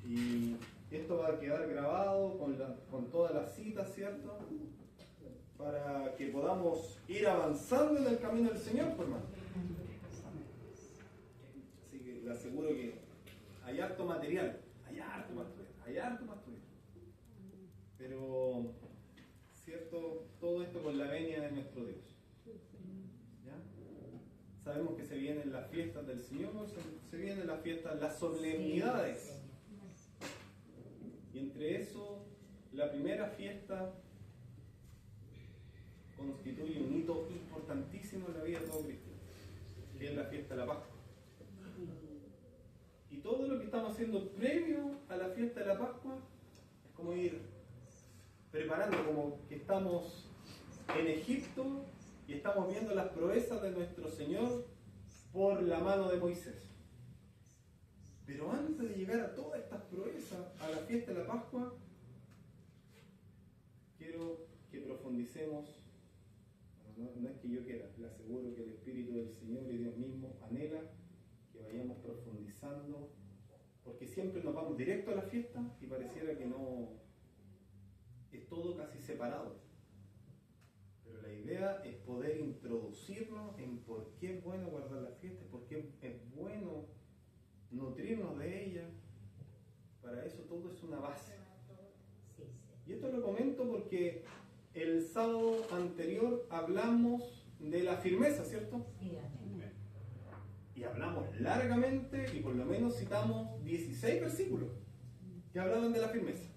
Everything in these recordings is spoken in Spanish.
Y esto va a quedar grabado con todas las citas, ¿cierto? Para que podamos ir avanzando en el camino del Señor, pues, hermano. Así que le aseguro que hay harto material, hay harto material. Pero, ¿cierto? Todo esto con la venia de nuestro Dios. ¿Ya? Sabemos que se vienen las fiestas del Señor, se vienen las fiestas, las solemnidades. Y entre eso, la primera fiesta constituye un hito importantísimo en la vida de todo cristiano, que es la fiesta de la Pascua. Y todo lo que estamos haciendo previo a la fiesta de la Pascua es como ir preparando, como que estamos en Egipto y estamos viendo las proezas de nuestro Señor por la mano de Moisés. Pero antes de llegar a todas estas proezas, a la fiesta de la Pascua, quiero que profundicemos. No es que yo quiera, le aseguro que el Espíritu del Señor y Dios mismo anhela que vayamos profundizando, porque siempre nos vamos directo a la fiesta y pareciera que no, es todo casi separado. Pero la idea es poder introducirnos en por qué es bueno guardar la fiesta, por qué es bueno nutrirnos de ella. Para eso todo es una base. Y esto lo comento porque el sábado anterior hablamos de la firmeza, ¿cierto? Sí, amén. Y hablamos largamente y por lo menos citamos 16 versículos que hablaban de la firmeza.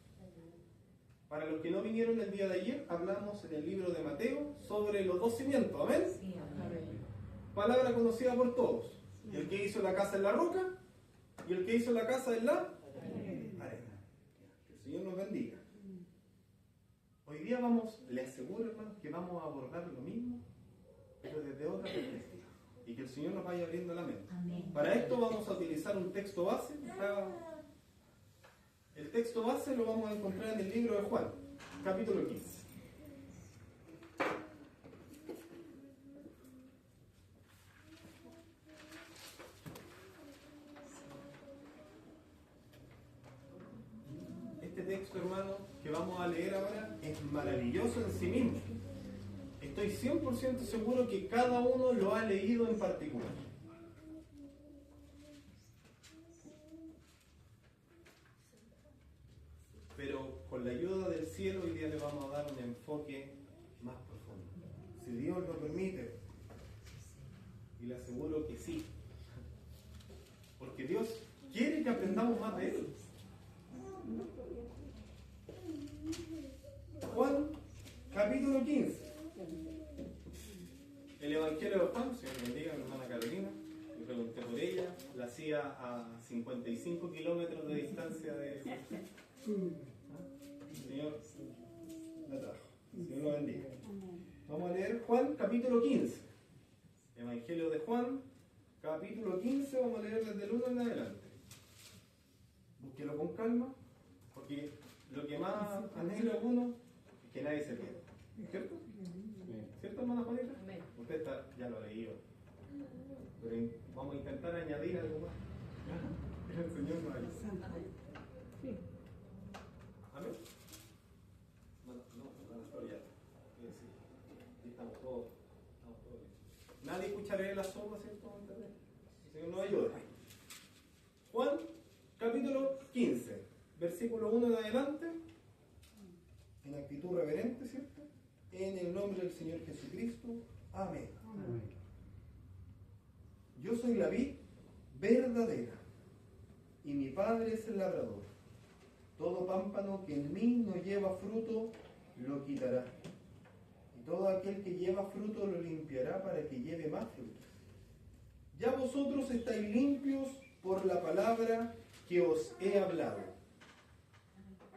Para los que no vinieron el día de ayer, hablamos en el libro de Mateo sobre los dos cimientos, ¿amén? Sí, amén. Palabra conocida por todos. El que hizo la casa en la roca y el que hizo la casa en la arena. Que el Señor nos bendiga. Hoy día les aseguro, hermanos, que vamos a abordar lo mismo, pero desde otra perspectiva. Y que el Señor nos vaya abriendo la mente. Amén. Para esto vamos a utilizar un texto base. El texto base lo vamos a encontrar en el libro de Juan, capítulo 15. Este texto, hermano, que vamos a leer ahora es maravilloso en sí mismo. Estoy 100% seguro que cada uno lo ha leído en particular. Pero con la ayuda del cielo hoy día le vamos a dar un enfoque más profundo. Si Dios lo permite, y le aseguro que sí. Porque Dios quiere que aprendamos más de Él. Juan, capítulo 15. El Evangelio de Juan, Señor bendiga a mi hermana Carolina. Yo pregunté por ella, la hacía a 55 kilómetros de distancia de... Señor la trajo. Señor lo bendiga. Vamos a leer Juan capítulo 15. Evangelio de Juan capítulo 15. Vamos a leer desde el 1 en adelante. Búsquelo con calma, porque lo que más anhela uno es que nadie se pierda. ¿Cierto? ¿Cierto, hermana Juanita? Usted ya lo ha leído. Pero vamos a intentar añadir algo más. El Señor nos ayuda. Amén. Estamos todos bien. Nadie escuchará la sopa, ¿cierto? El Señor nos ayuda. Juan, capítulo 15, versículo 1 en adelante, en actitud reverente, ¿cierto? En el nombre del Señor Jesucristo. Amén. Amén. Yo soy la vid verdadera, y mi Padre es el labrador. Todo pámpano que en mí no lleva fruto, lo quitará. Y todo aquel que lleva fruto lo limpiará para que lleve más fruto. Ya vosotros estáis limpios por la palabra que os he hablado.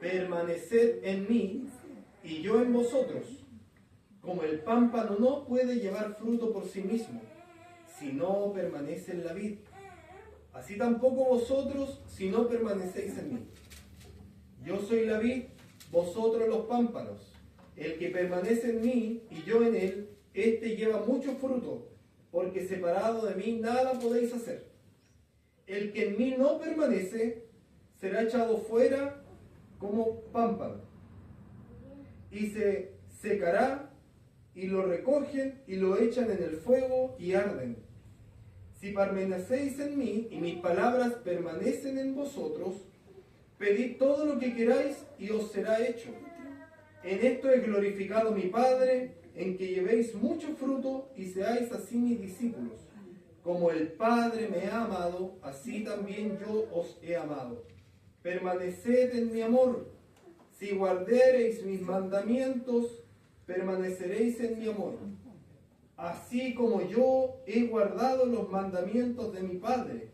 Permaneced en mí y yo en vosotros. Como el pámpano no puede llevar fruto por sí mismo, si no permanece en la vid, así tampoco vosotros si no permanecéis en mí. Yo soy la vid, vosotros los pámpanos. El que permanece en mí y yo en él, éste lleva mucho fruto, porque separado de mí nada podéis hacer. El que en mí no permanece, será echado fuera como pámpano, y se secará, y lo recogen y lo echan en el fuego y arden. Si permanecéis en mí y mis palabras permanecen en vosotros, pedid todo lo que queráis y os será hecho. En esto he glorificado a mi Padre, en que llevéis mucho fruto y seáis así mis discípulos. Como el Padre me ha amado, así también yo os he amado. Permaneced en mi amor. Si guardareis mis mandamientos, permaneceréis en mi amor. Así como yo he guardado los mandamientos de mi Padre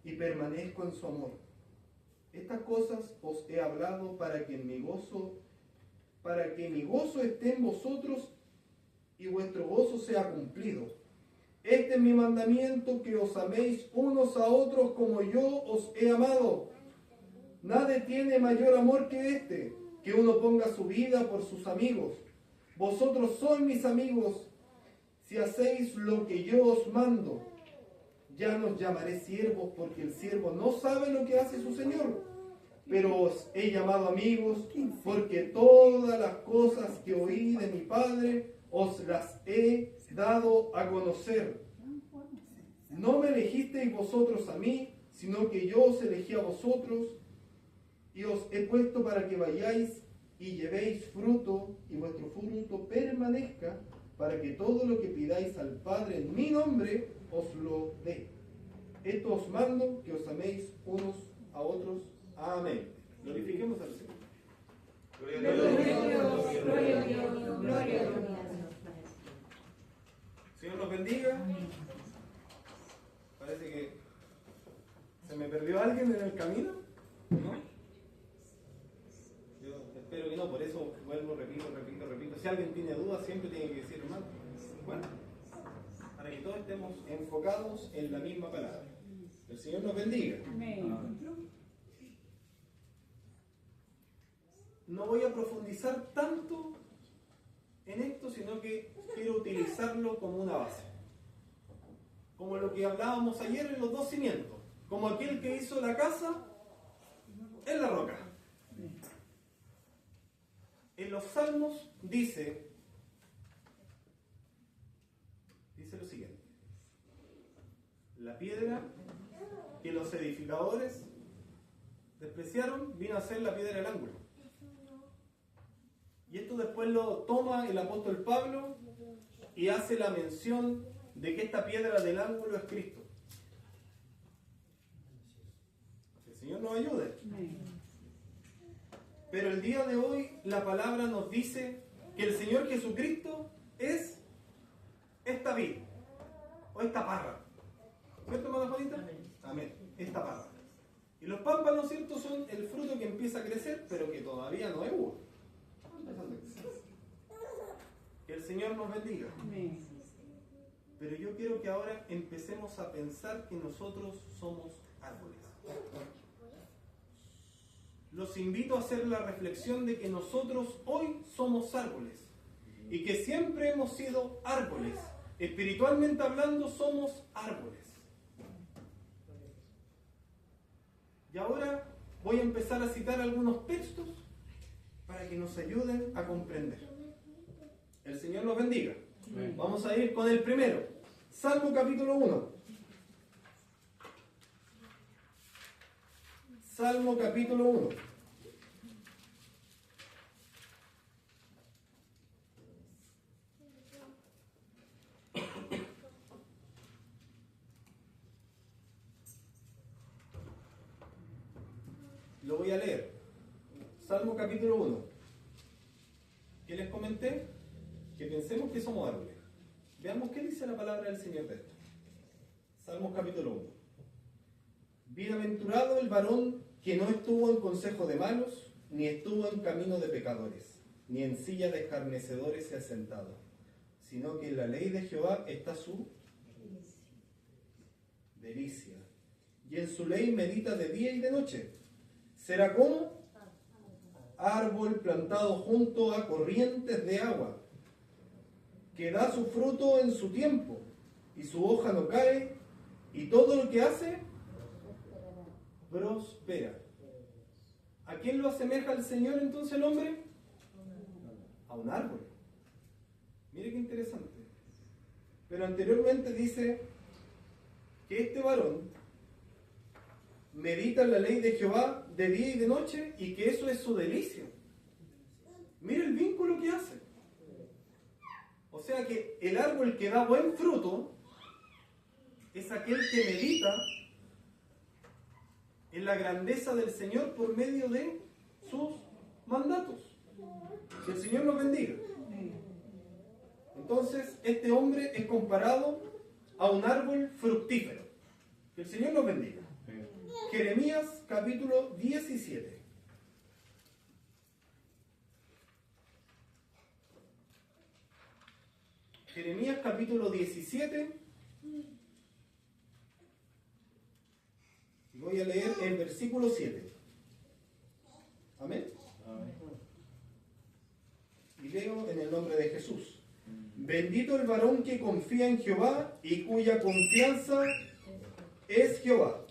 y permanezco en su amor. Estas cosas os he hablado para que mi gozo esté en vosotros y vuestro gozo sea cumplido. Este es mi mandamiento, que os améis unos a otros como yo os he amado. Nadie tiene mayor amor que este, que uno ponga su vida por sus amigos. Vosotros sois mis amigos si hacéis lo que yo os mando. Ya no os llamaré siervos, porque el siervo no sabe lo que hace su señor. Pero os he llamado amigos, porque todas las cosas que oí de mi Padre os las he dado a conocer. No me elegisteis vosotros a mí, sino que yo os elegí a vosotros, y os he puesto para que vayáis y llevéis fruto, y vuestro fruto permanezca, para que todo lo que pidáis al Padre en mi nombre os lo dé. Esto os mando, que os améis unos a otros. Amén. Glorifiquemos al Señor. Gloria a Dios. Gloria a Dios. Señor nos bendiga. Parece que se me perdió alguien en el camino, ¿no? Yo espero que no, por eso vuelvo, repito. Si alguien tiene dudas, siempre tiene que decir, hermano. Bueno, para que todos estemos enfocados en la misma palabra. El Señor nos bendiga. Amén. No voy a profundizar tanto en esto, sino que quiero utilizarlo como una base. Como lo que hablábamos ayer en los dos cimientos. Como aquel que hizo la casa en la roca. En los Salmos dice lo siguiente: la piedra que los edificadores despreciaron vino a ser la piedra del ángulo. Y esto después lo toma el apóstol Pablo y hace la mención de que esta piedra del ángulo es Cristo. Que el Señor nos ayude. Pero el día de hoy la palabra nos dice que el Señor Jesucristo es esta vid o esta parra. ¿Cierto, hermana Juanita? Amén. Esta parra. Y los pámpanos, ¿cierto?, son el fruto que empieza a crecer, pero que todavía no es uva. Que el Señor nos bendiga. Amén. Pero yo quiero que ahora empecemos a pensar que nosotros somos árboles. Los invito a hacer la reflexión de que nosotros hoy somos árboles y que siempre hemos sido árboles. Espiritualmente hablando, somos árboles. Y ahora voy a empezar a citar algunos textos para que nos ayuden a comprender. El Señor nos bendiga. Amén. Vamos a ir con el primero. Salmo capítulo 1. Salmo capítulo 1. Lo voy a leer. Salmo capítulo 1. ¿Qué les comenté? Que pensemos que somos árboles. Veamos qué dice la palabra del Señor de esto. Salmos capítulo 1. Bienaventurado el varón que no estuvo en consejo de malos, ni estuvo en camino de pecadores, ni en silla de escarnecedores se ha sentado, sino que en la ley de Jehová está su delicia, y en su ley medita de día y de noche. Será como árbol plantado junto a corrientes de agua, que da su fruto en su tiempo, y su hoja no cae, y todo lo que hace prospera. ¿A quién lo asemeja el Señor entonces el hombre? A un árbol. Mire qué interesante. Pero anteriormente dice que este varón medita en la ley de Jehová de día y de noche y que eso es su delicia. Mire el vínculo que hace. O sea que el árbol que da buen fruto es aquel que medita en la grandeza del Señor por medio de sus mandatos. Que el Señor nos bendiga. Entonces, este hombre es comparado a un árbol fructífero. Que el Señor nos bendiga. Jeremías capítulo 17. Jeremías capítulo 17. Voy a leer el versículo 7. Amén. Y leo en el nombre de Jesús. Bendito el varón que confía en Jehová y cuya confianza es Jehová,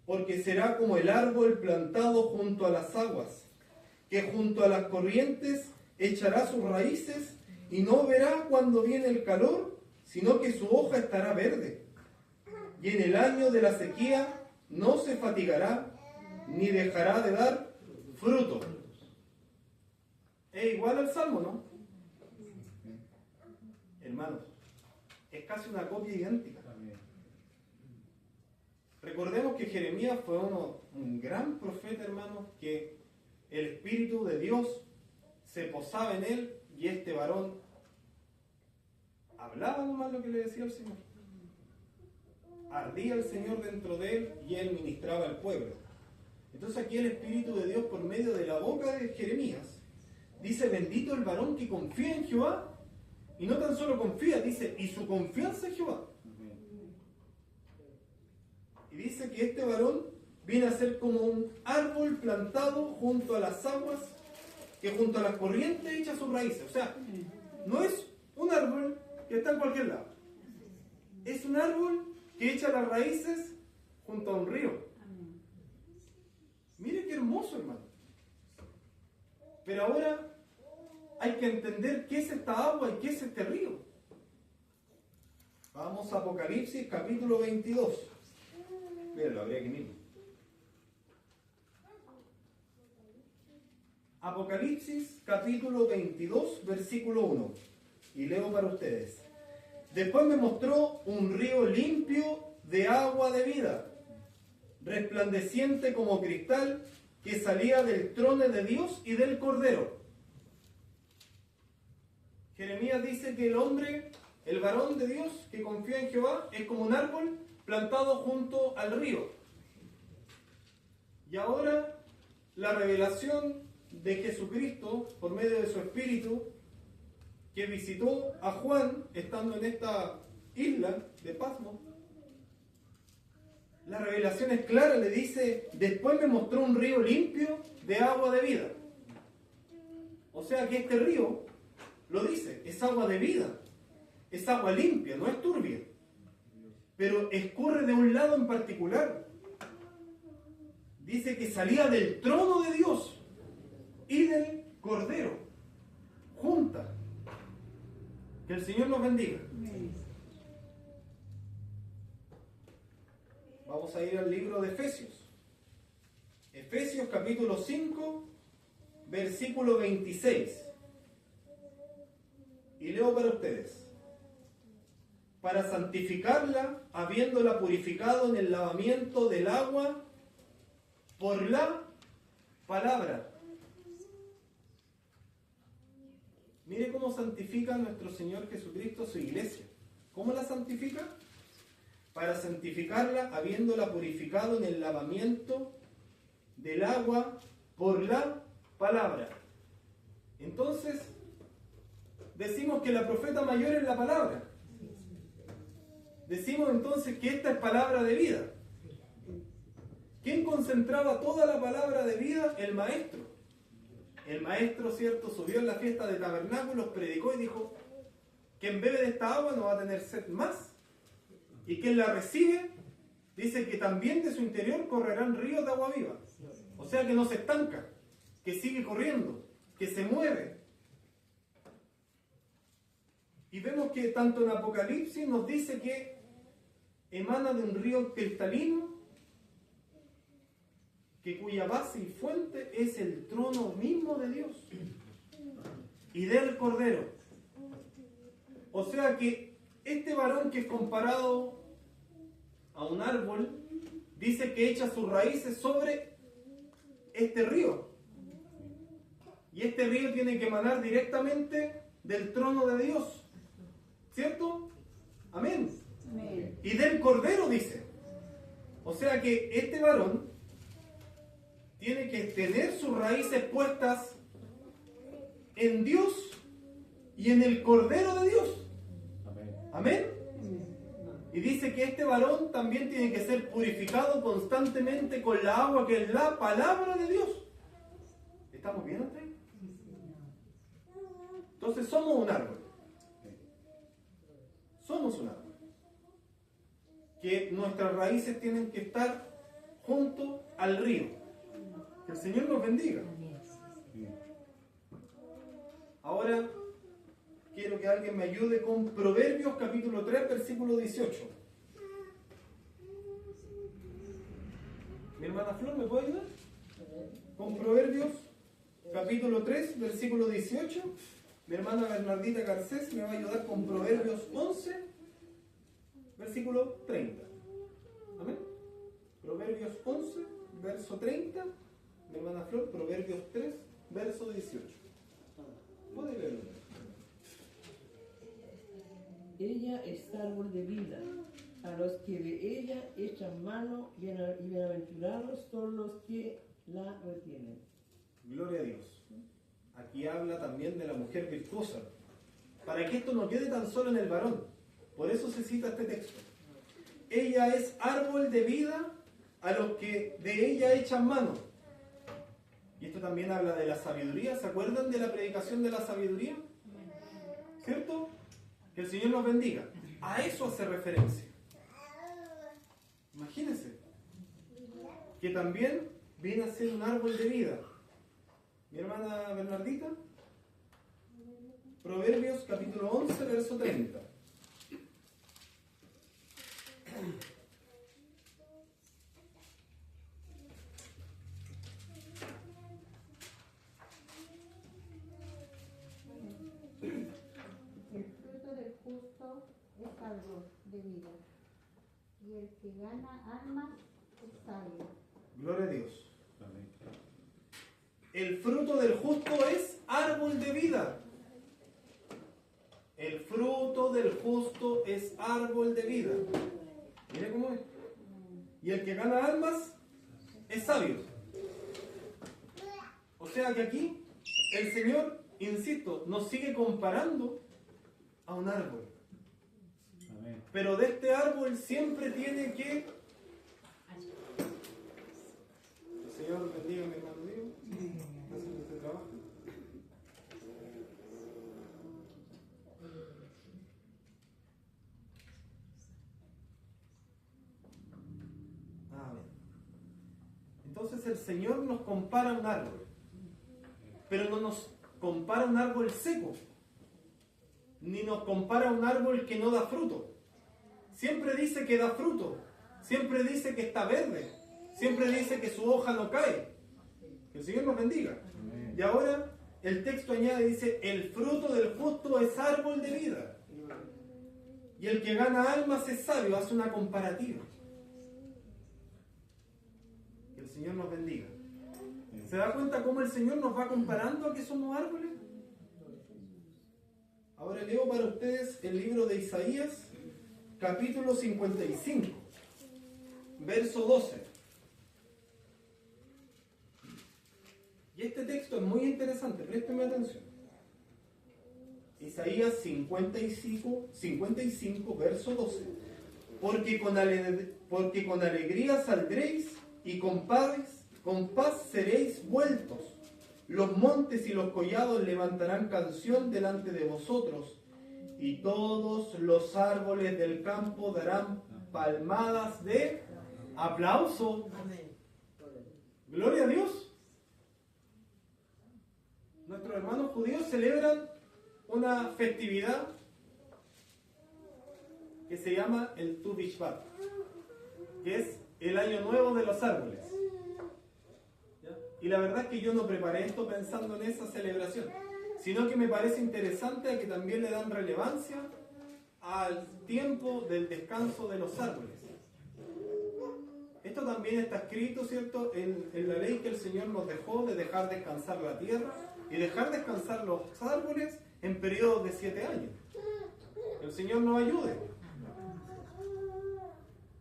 porque será como el árbol plantado junto a las aguas, que junto a las corrientes echará sus raíces y no verá cuando viene el calor, sino que su hoja estará verde. Y en el año de la sequía no se fatigará, ni dejará de dar fruto. Es igual al Salmo, ¿no? Hermanos, es casi una copia idéntica. Recordemos que Jeremías fue un gran profeta, hermanos, que el Espíritu de Dios se posaba en él y este varón hablaba nomás lo que le decía el Señor. Ardía el Señor dentro de él y él ministraba al pueblo. Entonces aquí el Espíritu de Dios por medio de la boca de Jeremías dice: bendito el varón que confía en Jehová. Y no tan solo confía, dice, y su confianza en Jehová. Y dice que este varón viene a ser como un árbol plantado junto a las aguas, que junto a las corrientes echa sus raíces. O sea, no es un árbol que está en cualquier lado. Es un árbol que echa las raíces junto a un río. Mire qué hermoso, hermano. Pero ahora hay que entender qué es esta agua y qué es este río. Vamos a Apocalipsis capítulo 22. Mírenlo, habría que mirarlo. Apocalipsis capítulo 22, versículo 1. Y leo para ustedes. Después me mostró un río limpio de agua de vida, resplandeciente como cristal, que salía del trono de Dios y del Cordero. Jeremías dice que el hombre, el varón de Dios que confía en Jehová, es como un árbol plantado junto al río. Y ahora la revelación de Jesucristo por medio de su Espíritu, que visitó a Juan estando en esta isla de Pasmo. La revelación es clara, le dice: después me mostró un río limpio de agua de vida. O sea que este río, lo dice, es agua de vida, es agua limpia, no es turbia, pero escurre de un lado en particular. Dice que salía del trono de Dios y del Cordero, junta. Que el Señor nos bendiga. Vamos a ir al libro de Efesios. Efesios capítulo 5, versículo 26. Y leo para ustedes. Para santificarla, habiéndola purificado en el lavamiento del agua por la palabra. Mire cómo santifica nuestro Señor Jesucristo su iglesia. ¿Cómo la santifica? Para santificarla, habiéndola purificado en el lavamiento del agua por la palabra. Entonces, decimos que la profeta mayor es la palabra. Decimos entonces que esta es palabra de vida. ¿Quién concentraba toda la palabra de vida? El maestro. El maestro, ¿cierto?, subió en la fiesta de tabernáculos, predicó y dijo: quien bebe de esta agua no va a tener sed más. Y quien la recibe, dice que también de su interior correrán ríos de agua viva. O sea sea que no se estanca, que sigue corriendo, que se mueve. Y vemos que tanto en Apocalipsis nos dice que emana de un río cristalino, cuya base y fuente es el trono mismo de Dios y del Cordero. O sea que este varón que es comparado a un árbol, dice que echa sus raíces sobre este río. Y este río tiene que emanar directamente del trono de Dios. ¿Cierto? Amén. Amén. Y del Cordero dice. O sea que este varón tiene que tener sus raíces puestas en Dios y en el Cordero de Dios. Amén. Y dice que este varón también tiene que ser purificado constantemente con la agua que es la palabra de Dios. ¿Estamos bien hasta ahí? Entonces somos un árbol. Somos un árbol. Que nuestras raíces tienen que estar junto al río. Que el Señor nos bendiga. Ahora quiero que alguien me ayude con Proverbios capítulo 3, versículo 18. Mi hermana Flor, ¿me puede ayudar? Con Proverbios capítulo 3, versículo 18. Mi hermana Bernardita Garcés me va a ayudar con Proverbios 11, versículo 30. Amén. Proverbios 11, verso 30. Mi hermana Flor, Proverbios 3, verso 18. ¿Puede leerlo? Ella es árbol de vida. A los que de ella echan mano, y bienaventurados son los que la retienen. Gloria a Dios. Aquí habla también de la mujer virtuosa. Para que esto no quede tan solo en el varón. Por eso se cita este texto. Ella es árbol de vida a los que de ella echan mano. Y esto también habla de la sabiduría. ¿Se acuerdan de la predicación de la sabiduría? ¿Cierto? Que el Señor nos bendiga. A eso hace referencia. Imagínense. Que también viene a ser un árbol de vida. Mi hermana Bernardita. Proverbios capítulo 11, verso 30. El fruto del justo es árbol de vida, y el que gana almas es sabio. Gloria a Dios. El fruto del justo es árbol de vida. El fruto del justo es árbol de vida. Mire cómo es. Y el que gana almas es sabio. O sea que aquí el Señor, insisto, nos sigue comparando a un árbol. Pero de este árbol siempre tiene que... El Señor bendiga a mi hermano Diego. Haciendo este trabajo. Amén. Entonces el Señor nos compara a un árbol. Pero no nos compara a un árbol seco. Ni nos compara a un árbol que no da fruto. Siempre dice que da fruto. Siempre dice que está verde. Siempre dice que su hoja no cae. Que el Señor nos bendiga. Amén. Y ahora el texto añade, dice, el fruto del justo es árbol de vida. Y el que gana almas es sabio. Hace una comparativa. Que el Señor nos bendiga. ¿Se da cuenta cómo el Señor nos va comparando a que somos árboles? Ahora leo para ustedes el libro de Isaías, capítulo 55, verso 12. Y este texto es muy interesante, préstenme atención. Isaías 55, verso 12. Porque con alegría saldréis y con paz seréis vueltos. Los montes y los collados levantarán canción delante de vosotros, y todos los árboles del campo darán palmadas de aplauso. Gloria a Dios. una festividad que se llama el Tu Bishvat, que es el año nuevo de los árboles. ¿Ya? Y la verdad es que yo no preparé esto pensando en esa celebración, sino que me parece interesante que también le dan relevancia al tiempo del descanso de los árboles. Esto también está escrito, ¿cierto?, en la ley que el Señor nos dejó de dejar descansar la tierra y dejar descansar los árboles en periodos de 7 años. El Señor nos ayude.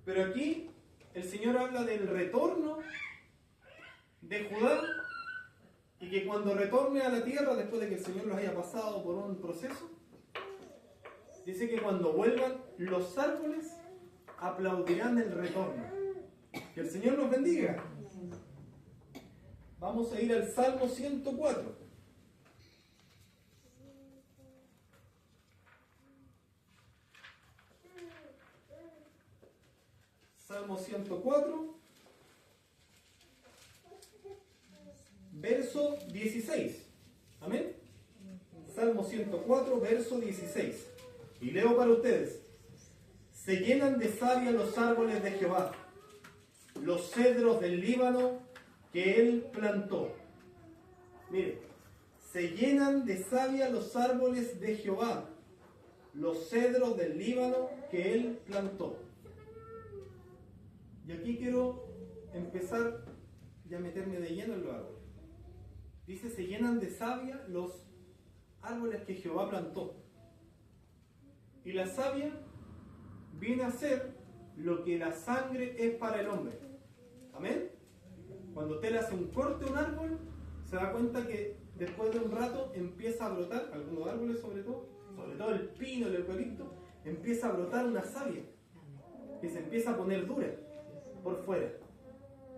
Pero aquí el Señor habla del retorno de Judá y que cuando retorne a la tierra, después de que el Señor los haya pasado por un proceso, dice que cuando vuelvan, los árboles aplaudirán el retorno. Que el Señor nos bendiga. Vamos a ir al Salmo 104. Salmo 104, verso 16. Amén. Salmo 104, verso 16. Y leo para ustedes. Se llenan de savia los árboles de Jehová, los cedros del Líbano que él plantó. Mire, se llenan de savia los árboles de Jehová, los cedros del Líbano que él plantó. Y aquí quiero empezar ya a meterme de lleno en los árboles. Dice, se llenan de savia los árboles que Jehová plantó. Y la savia viene a ser lo que la sangre es para el hombre. Amén. Cuando usted le hace un corte a un árbol, se da cuenta que después de un rato empieza a brotar, algunos árboles sobre todo el pino, el eucalipto, empieza a brotar una savia que se empieza a poner dura por fuera.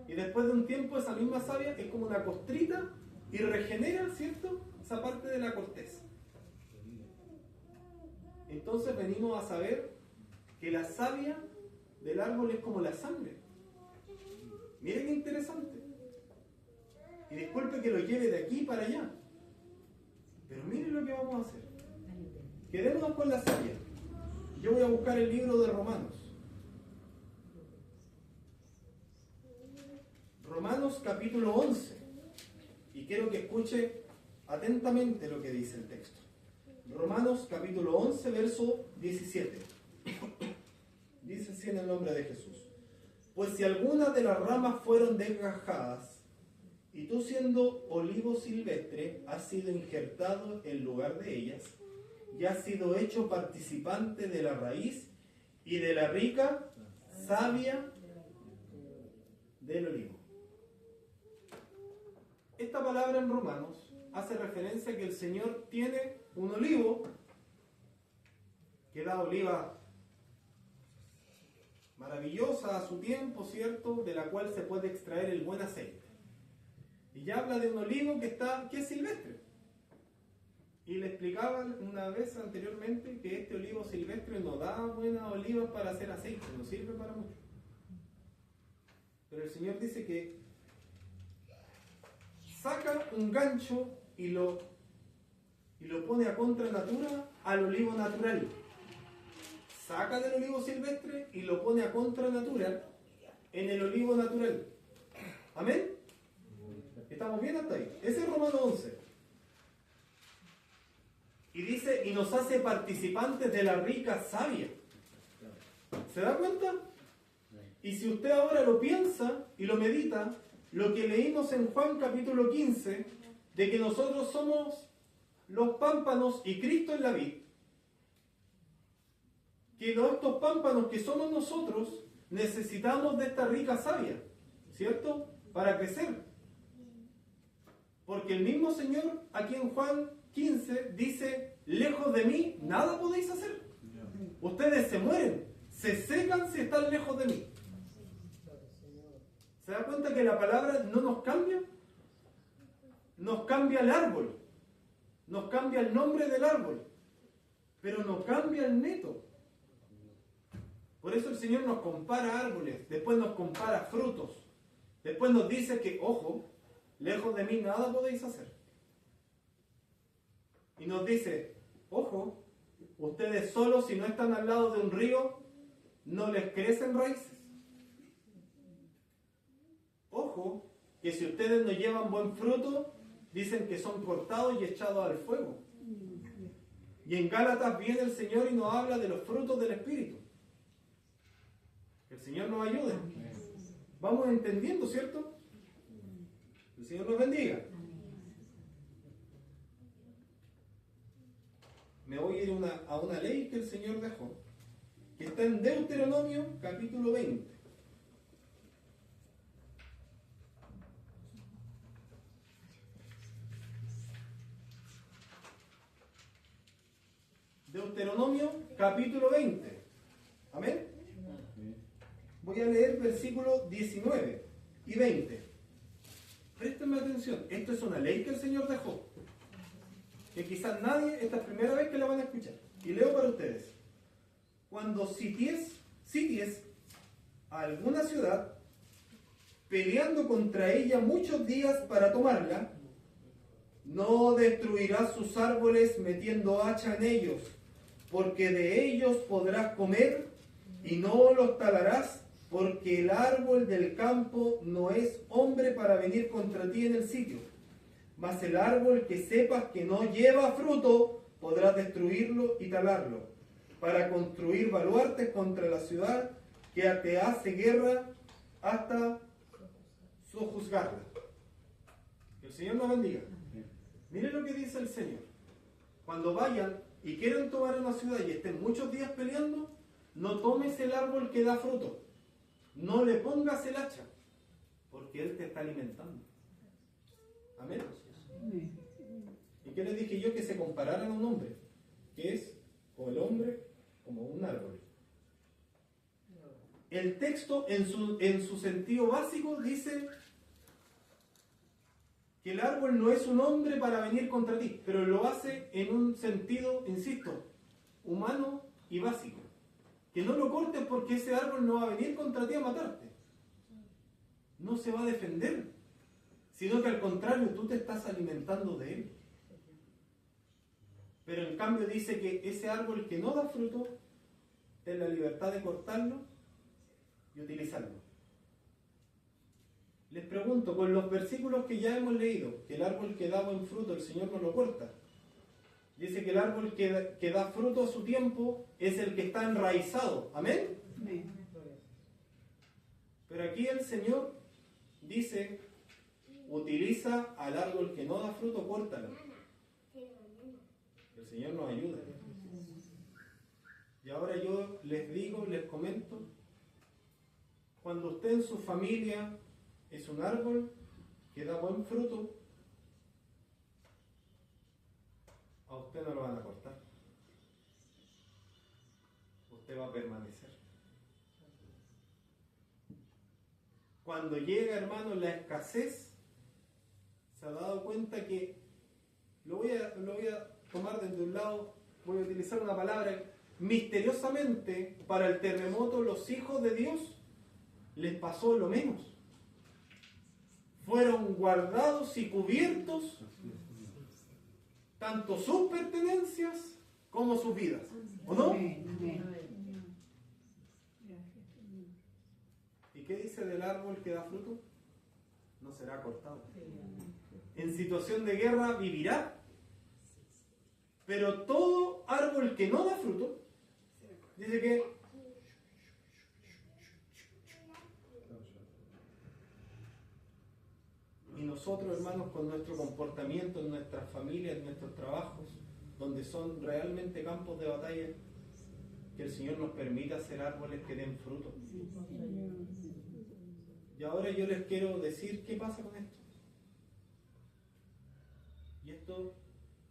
Y después de un tiempo esa misma savia es como una costrita y regenera, ¿cierto?, esa parte de la corteza. Entonces venimos a saber que la savia del árbol es como la sangre. Miren qué interesante. Y disculpe que lo lleve de aquí para allá, pero miren lo que vamos a hacer. Quedémonos con la savia. Yo voy a buscar el libro de Romanos. Romanos capítulo 11. Y quiero que escuche atentamente lo que dice el texto. Romanos capítulo 11, verso 17. Dice así en el nombre de Jesús. Pues si algunas de las ramas fueron desgajadas, y tú siendo olivo silvestre, has sido injertado en lugar de ellas, y has sido hecho participante de la raíz y de la rica savia del olivo. Esta palabra en Romanos hace referencia a que el Señor tiene un olivo que da oliva maravillosa a su tiempo, ¿cierto?, de la cual se puede extraer el buen aceite. Y ya habla de un olivo que es silvestre. Y le explicaban una vez anteriormente que este olivo silvestre no da buenas olivas para hacer aceite, no sirve para mucho. Pero el Señor dice que saca un gancho y lo pone a contra natura al olivo natural. Saca del olivo silvestre y lo pone a contra natura en el olivo natural. ¿Amén? ¿Estamos bien hasta ahí? Ese es Romanos 11. Y dice, y nos hace participantes de la rica savia. ¿Se da cuenta? Y si usted ahora lo piensa y lo medita, lo que leímos en Juan capítulo 15, de que nosotros somos los pámpanos y Cristo es la vid, que estos pámpanos que somos nosotros necesitamos de esta rica savia, ¿cierto?, para crecer. Porque el mismo Señor aquí en Juan 15 dice, lejos de mí nada podéis hacer. Ustedes se mueren, se secan si están lejos de mí. ¿Se da cuenta que la palabra no nos cambia? Nos cambia el árbol, nos cambia el nombre del árbol, pero no cambia el neto. Por eso el Señor nos compara árboles, después nos compara frutos, después nos dice que, ojo, lejos de mí nada podéis hacer. Y nos dice, Ojo, ustedes solos, si no están al lado de un río, no les crecen raíces. Ojo, que si ustedes no llevan buen fruto, dicen que son cortados y echados al fuego. Y en Gálatas viene el Señor y nos habla de los frutos del Espíritu. Que el Señor nos ayude. Vamos entendiendo, ¿cierto? El Señor nos bendiga. Me voy a ir a una ley que el Señor dejó, que está en Deuteronomio capítulo 20. Deuteronomio capítulo 20. Amén. Voy a leer versículos 19 y 20. Préstenme atención. Esto es una ley que el Señor dejó, que quizás nadie, esta es la primera vez que la van a escuchar. Y leo para ustedes. Cuando sities a alguna ciudad, peleando contra ella muchos días para tomarla, no destruirás sus árboles metiendo hacha en ellos, porque de ellos podrás comer, y no los talarás, porque el árbol del campo no es hombre para venir contra ti en el sitio. Mas el árbol que sepas que no lleva fruto, podrás destruirlo y talarlo, para construir baluartes contra la ciudad que te hace guerra hasta sojuzgarla. Que el Señor nos bendiga. Miren lo que dice el Señor. Cuando vayan y quieran tomar una ciudad y estén muchos días peleando, no tomes el árbol que da fruto. No le pongas el hacha, porque Él te está alimentando. Amén. ¿Y qué les dije yo? Que se compararan a un hombre, que es como el hombre, como un árbol. El texto en su sentido básico dice que el árbol no es un hombre para venir contra ti, pero lo hace en un sentido, insisto, humano y básico. Que no lo cortes porque ese árbol no va a venir contra ti a matarte. No se va a defender, sino que al contrario, tú te estás alimentando de él. Pero en cambio dice que ese árbol que no da fruto, ten la libertad de cortarlo y utilizarlo. Les pregunto, con los versículos que ya hemos leído, que el árbol que da buen fruto el Señor no lo corta. Dice que el árbol que da fruto a su tiempo es el que está enraizado. ¿Amén? Amén. Pero aquí el Señor dice, utiliza al árbol que no da fruto, córtalo. El Señor nos ayuda. Y ahora yo les digo, les comento, cuando usted en su familia es un árbol que da buen fruto, a usted no lo van a cortar. Usted va a permanecer. Cuando llega, hermano, la escasez, se ha dado cuenta que, lo voy a tomar desde un lado, voy a utilizar una palabra, misteriosamente, para el terremoto, los hijos de Dios les pasó lo menos. Fueron guardados y cubiertos tanto sus pertenencias como sus vidas. ¿O no? ¿Y qué dice del árbol que da fruto? No será cortado. En situación de guerra vivirá. Pero todo árbol que no da fruto, dice que y nosotros, hermanos, con nuestro comportamiento en nuestras familias, en nuestros trabajos, donde son realmente campos de batalla, que el Señor nos permita ser árboles que den fruto. Y ahora yo les quiero decir qué pasa con esto. Y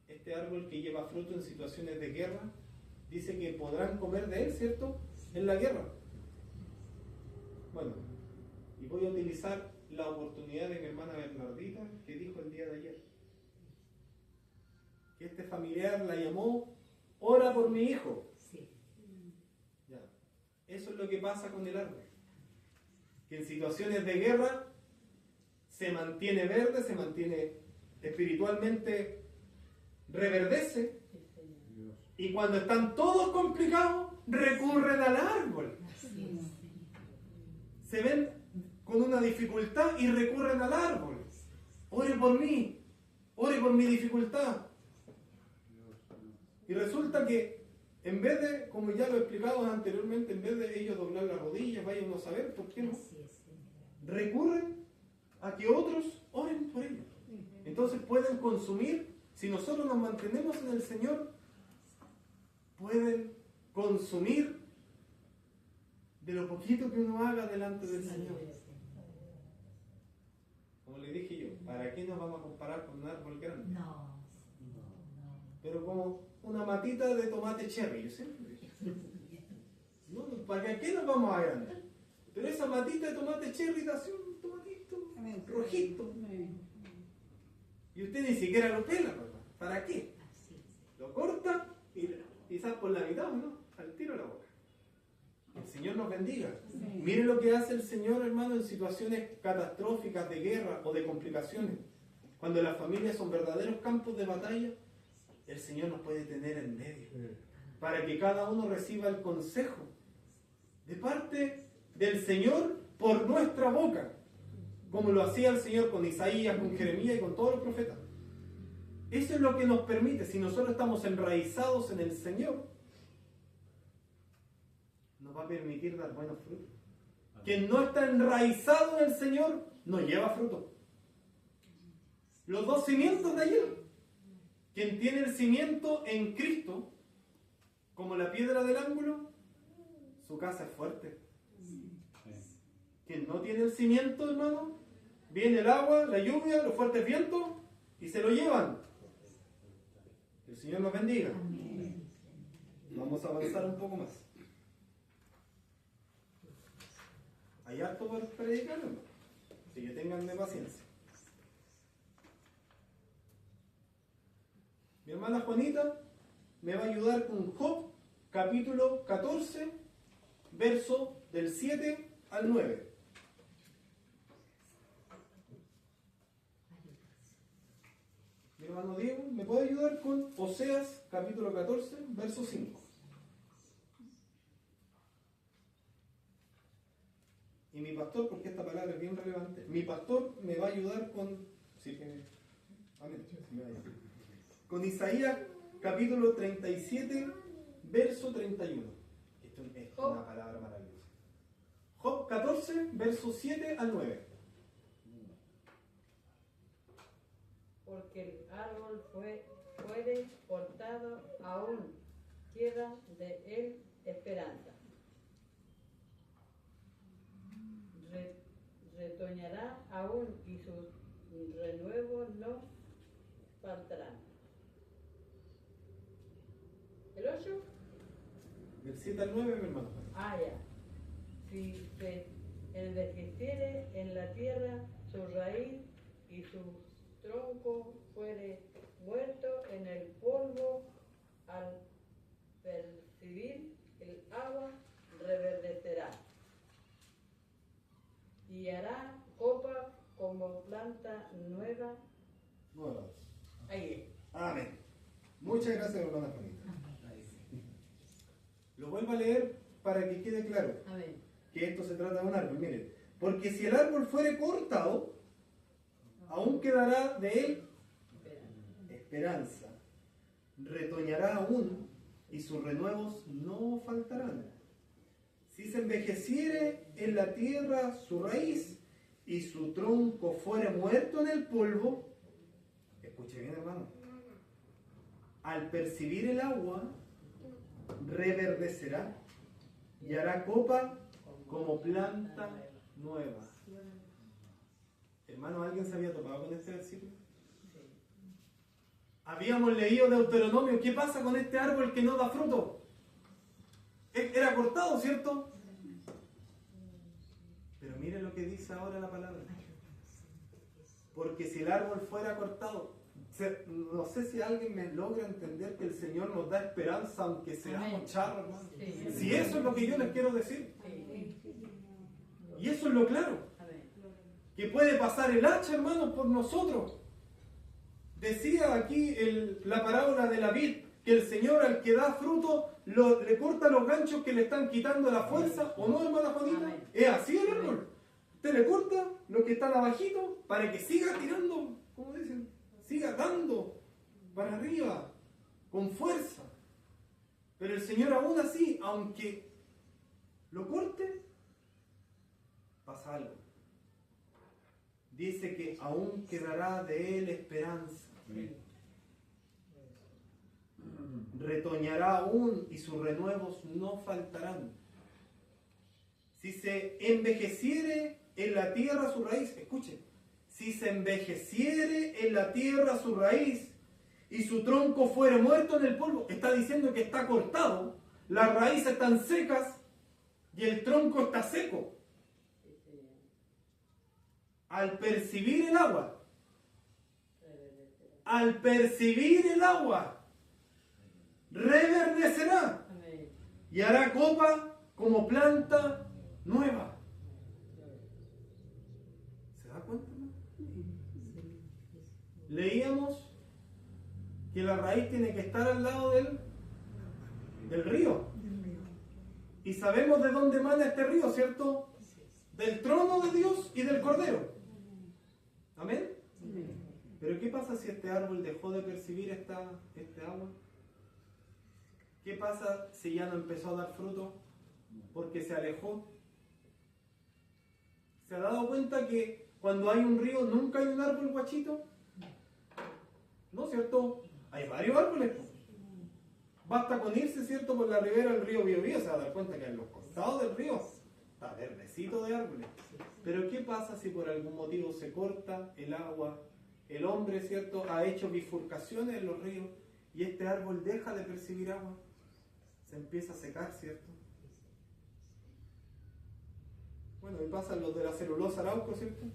este árbol que lleva fruto en situaciones de guerra, dice que podrán comer de él, ¿cierto? En la guerra. Bueno, y voy a utilizar la oportunidad de mi hermana Bernardita, que dijo el día de ayer que este familiar la llamó, ora por mi hijo. Sí. Ya. Eso es lo que pasa con el árbol, que en situaciones de guerra se mantiene verde, se mantiene espiritualmente, reverdece, Y cuando están todos complicados, recurren al árbol. Se ven con una dificultad y recurren al árbol. Ore por mí, ore por mi dificultad. Y resulta que en vez de, como ya lo he explicado anteriormente, en vez de ellos doblar las rodillas, vaya uno a saber por qué no, recurren a que otros oren por ellos. Entonces pueden consumir, si nosotros nos mantenemos en el Señor, pueden consumir de lo poquito que uno haga delante del Señor. Como le dije yo, ¿para qué nos vamos a comparar con un árbol grande? Pero como una matita de tomate cherry, yo siempre dije. No, ¿para qué nos vamos a agrandar? Pero esa matita de tomate cherry da así un tomatito rojito. Y usted ni siquiera lo pela, ¿verdad? ¿Para qué? Lo corta y quizás por la mitad, ¿no? Al tiro a la boca. El Señor nos bendiga. Mire lo que hace el Señor, hermano, en situaciones catastróficas de guerra o de complicaciones. Cuando las familias son verdaderos campos de batalla, el Señor nos puede tener en medio. Para que cada uno reciba el consejo de parte del Señor por nuestra boca. Como lo hacía el Señor con Isaías, con Jeremías y con todos los profetas. Eso es lo que nos permite, si nosotros estamos enraizados en el Señor, nos va a permitir dar buenos frutos. Quien no está enraizado en el Señor, no lleva fruto. Los dos cimientos de ayer. Quien tiene el cimiento en Cristo, como la piedra del ángulo, su casa es fuerte. Quien no tiene el cimiento, hermano, viene el agua, la lluvia, los fuertes vientos y se lo llevan. Que el Señor nos bendiga. Vamos a avanzar un poco más. Hay harto por predicar, ¿no? Así que ténganme paciencia. Mi hermana Juanita me va a ayudar con Job, capítulo 14, verso del 7 al 9. Mi hermano Diego me puede ayudar con Oseas, capítulo 14, verso 5. Y mi pastor, porque esta palabra es bien relevante, mi pastor me va a ayudar con... Sí, amén, sí, me va a ayudar. Con Isaías capítulo 37, verso 31. Esto es una palabra maravillosa. Job 14, verso 7 al 9. Porque el árbol fuere cortado, aún queda de él esperanza. Retoñará aún y sus renuevos no faltarán. ¿El 8? Del 7 al 9, mi hermano. Ah, ya. Si se envejeciere en la tierra su raíz y su tronco fuere muerto en el polvo, al percibir el agua reverdecerá y hará copa como planta nueva. Nuevas. Ahí es. Amén. Muchas gracias, hermana Juanita. Lo vuelvo a leer para que quede claro Amén. que esto se trata de un árbol. Miren, porque si el árbol fuere cortado, aún quedará de él esperanza. Retoñará aún y sus renuevos no faltarán. Si se envejeciere en la tierra su raíz y su tronco fuere muerto en el polvo, escuche bien, hermano, al percibir el agua reverdecerá y hará copa como planta nueva. Hermano, ¿alguien se había topado con este versículo? Habíamos leído de Deuteronomio, ¿qué pasa con este árbol que no da fruto? Era cortado, ¿cierto? Pero mire lo que dice ahora la palabra. Porque si el árbol fuera cortado, no sé si alguien me logra entender que el Señor nos da esperanza aunque seamos charros, hermano. Sí. Si eso es lo que yo les quiero decir. Sí. Y eso es lo claro. Amén. Que puede pasar el hacha, hermano, por nosotros. Decía aquí la parábola de la vid, que el Señor al que da fruto le corta los ganchos que le están quitando la fuerza? ¿O no, hermana Juanita? Amén. Es así el árbol. Usted le corta lo que están abajito para que siga tirando, como dicen, siga dando para arriba, con fuerza. Pero el Señor aún así, aunque lo corte, pasa algo. Dice que aún quedará de él esperanza. Retoñará aún y sus renuevos no faltarán. Si se envejeciere en la tierra su raíz, escuchen, si se envejeciere en la tierra su raíz y su tronco fuere muerto en el polvo, está diciendo que está cortado, las raíces están secas y el tronco está seco. Al percibir el agua, reverdecerá y hará copa como planta nueva. ¿Se da cuenta, no? Leíamos que la raíz tiene que estar al lado del río. Y sabemos de dónde emana este río, ¿cierto? Del trono de Dios y del Cordero. ¿Amén? Pero ¿qué pasa si este árbol dejó de percibir este agua? ¿Qué pasa si ya no empezó a dar fruto? Porque se alejó. ¿Se ha dado cuenta que cuando hay un río nunca hay un árbol guachito? ¿No, cierto? Hay varios árboles. Basta con irse, ¿cierto?, por la ribera del río Biobío, se va a dar cuenta que en los costados del río está verdecito de árboles. Pero ¿qué pasa si por algún motivo se corta el agua? El hombre, ¿cierto?, ha hecho bifurcaciones en los ríos y este árbol deja de percibir agua. Se empieza a secar, ¿cierto? Bueno, y pasan los de la celulosa arauco, ¿cierto?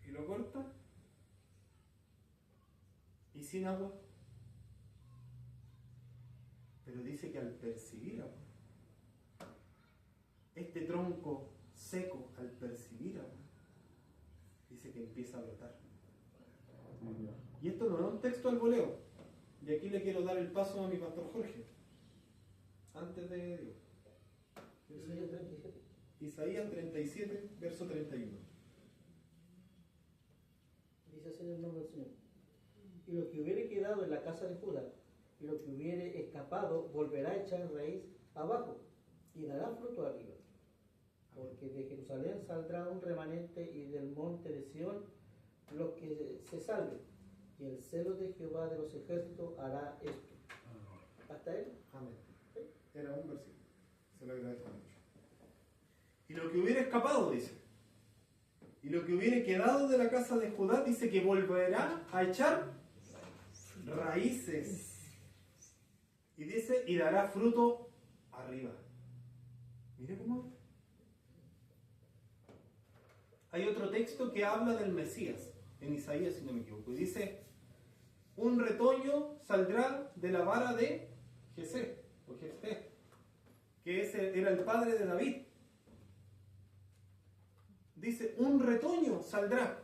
Y lo corta. Y sin agua. Pero dice que al percibir agua, este tronco seco, al percibir agua, dice que empieza a brotar. Y esto no es un texto al voleo. Y aquí le quiero dar el paso a mi pastor Jorge. Antes de Isaías 37, verso 31. Dice así en el nombre del Señor. Y lo que hubiere quedado en la casa de Judá, y lo que hubiere escapado, volverá a echar raíz abajo, y dará fruto arriba. Porque de Jerusalén saldrá un remanente, y del monte de Sión los que se salven. Y el celo de Jehová de los ejércitos hará esto. ¿Hasta él? Amén. Era un versículo. Se lo agradezco mucho. Y lo que hubiera escapado, dice. Y lo que hubiera quedado de la casa de Judá, dice que volverá a echar raíces. Y dice, y dará fruto arriba. Mire cómo. Hay otro texto que habla del Mesías, en Isaías, si no me equivoco. Y dice, un retoño saldrá de la vara de Jesé, o Jefté, que ese era el padre de David. Dice, un retoño saldrá.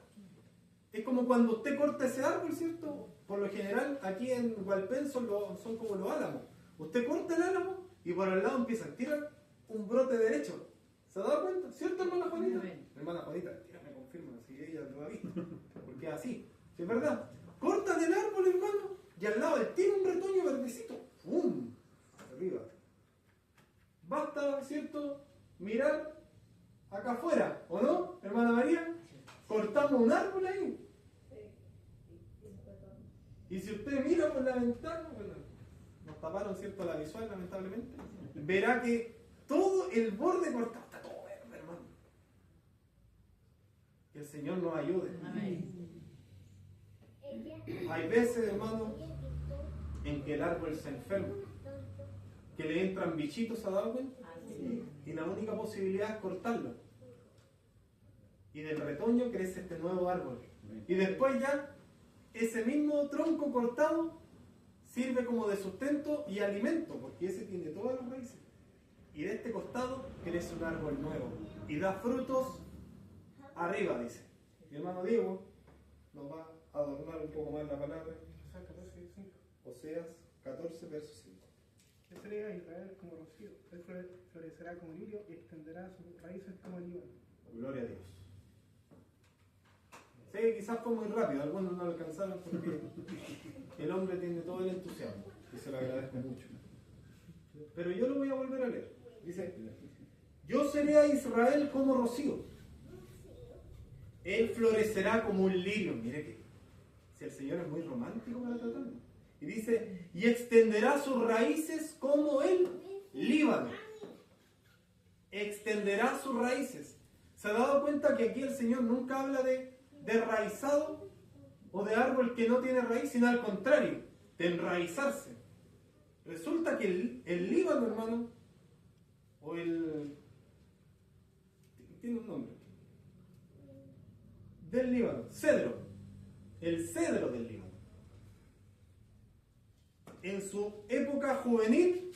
Es como cuando usted corta ese árbol, ¿cierto? Por lo general, aquí en Hualpén son como los álamos. Usted corta el álamo y por el lado empieza a tirar un brote derecho. ¿Se ha dado cuenta? ¿Cierto, hermana Juanita? Hermana Juanita, me confirma si ella lo ha visto. Porque es así. ¿Sí es verdad? Cortan el árbol, hermano, y al lado tiene un retoño verdecito. ¡Pum! Arriba. Basta, ¿cierto?, mirar acá afuera, ¿o no, hermana María? Cortamos un árbol ahí. Y si usted mira por la ventana, bueno, nos taparon, ¿cierto?, la visual, lamentablemente, verá que todo el borde cortado está todo verde, hermano. Que el Señor nos ayude. Amén. Hay veces, hermano, en que el árbol se enferma, que le entran bichitos, ¿se ha dado cuenta? Y la única posibilidad es cortarlo. Y del retoño crece este nuevo árbol. Y después ya, ese mismo tronco cortado sirve como de sustento y alimento, porque ese tiene todas las raíces. Y de este costado crece un árbol nuevo. Y da frutos arriba, dice. Mi hermano Diego nos va a adornar un poco más la palabra. Oseas 14, verso 5. Yo seré a Israel como rocío, él florecerá como lirio y extenderá sus raíces como el Líbano. Gloria a Dios. Sé que quizás fue muy rápido, algunos no lo alcanzaron porque el hombre tiene todo el entusiasmo y se lo agradezco mucho. Pero yo lo voy a volver a leer. Dice, yo seré a Israel como rocío. Él florecerá como un lirio. Mire que si el Señor es muy romántico para tratarlo. Y dice, y extenderá sus raíces como el Líbano. Extenderá sus raíces. ¿Se ha dado cuenta que aquí el Señor nunca habla de raizado o de árbol que no tiene raíz, sino al contrario, de enraizarse? Resulta que el Líbano, hermano, o tiene un nombre, del Líbano, cedro, el cedro del Líbano, en su época juvenil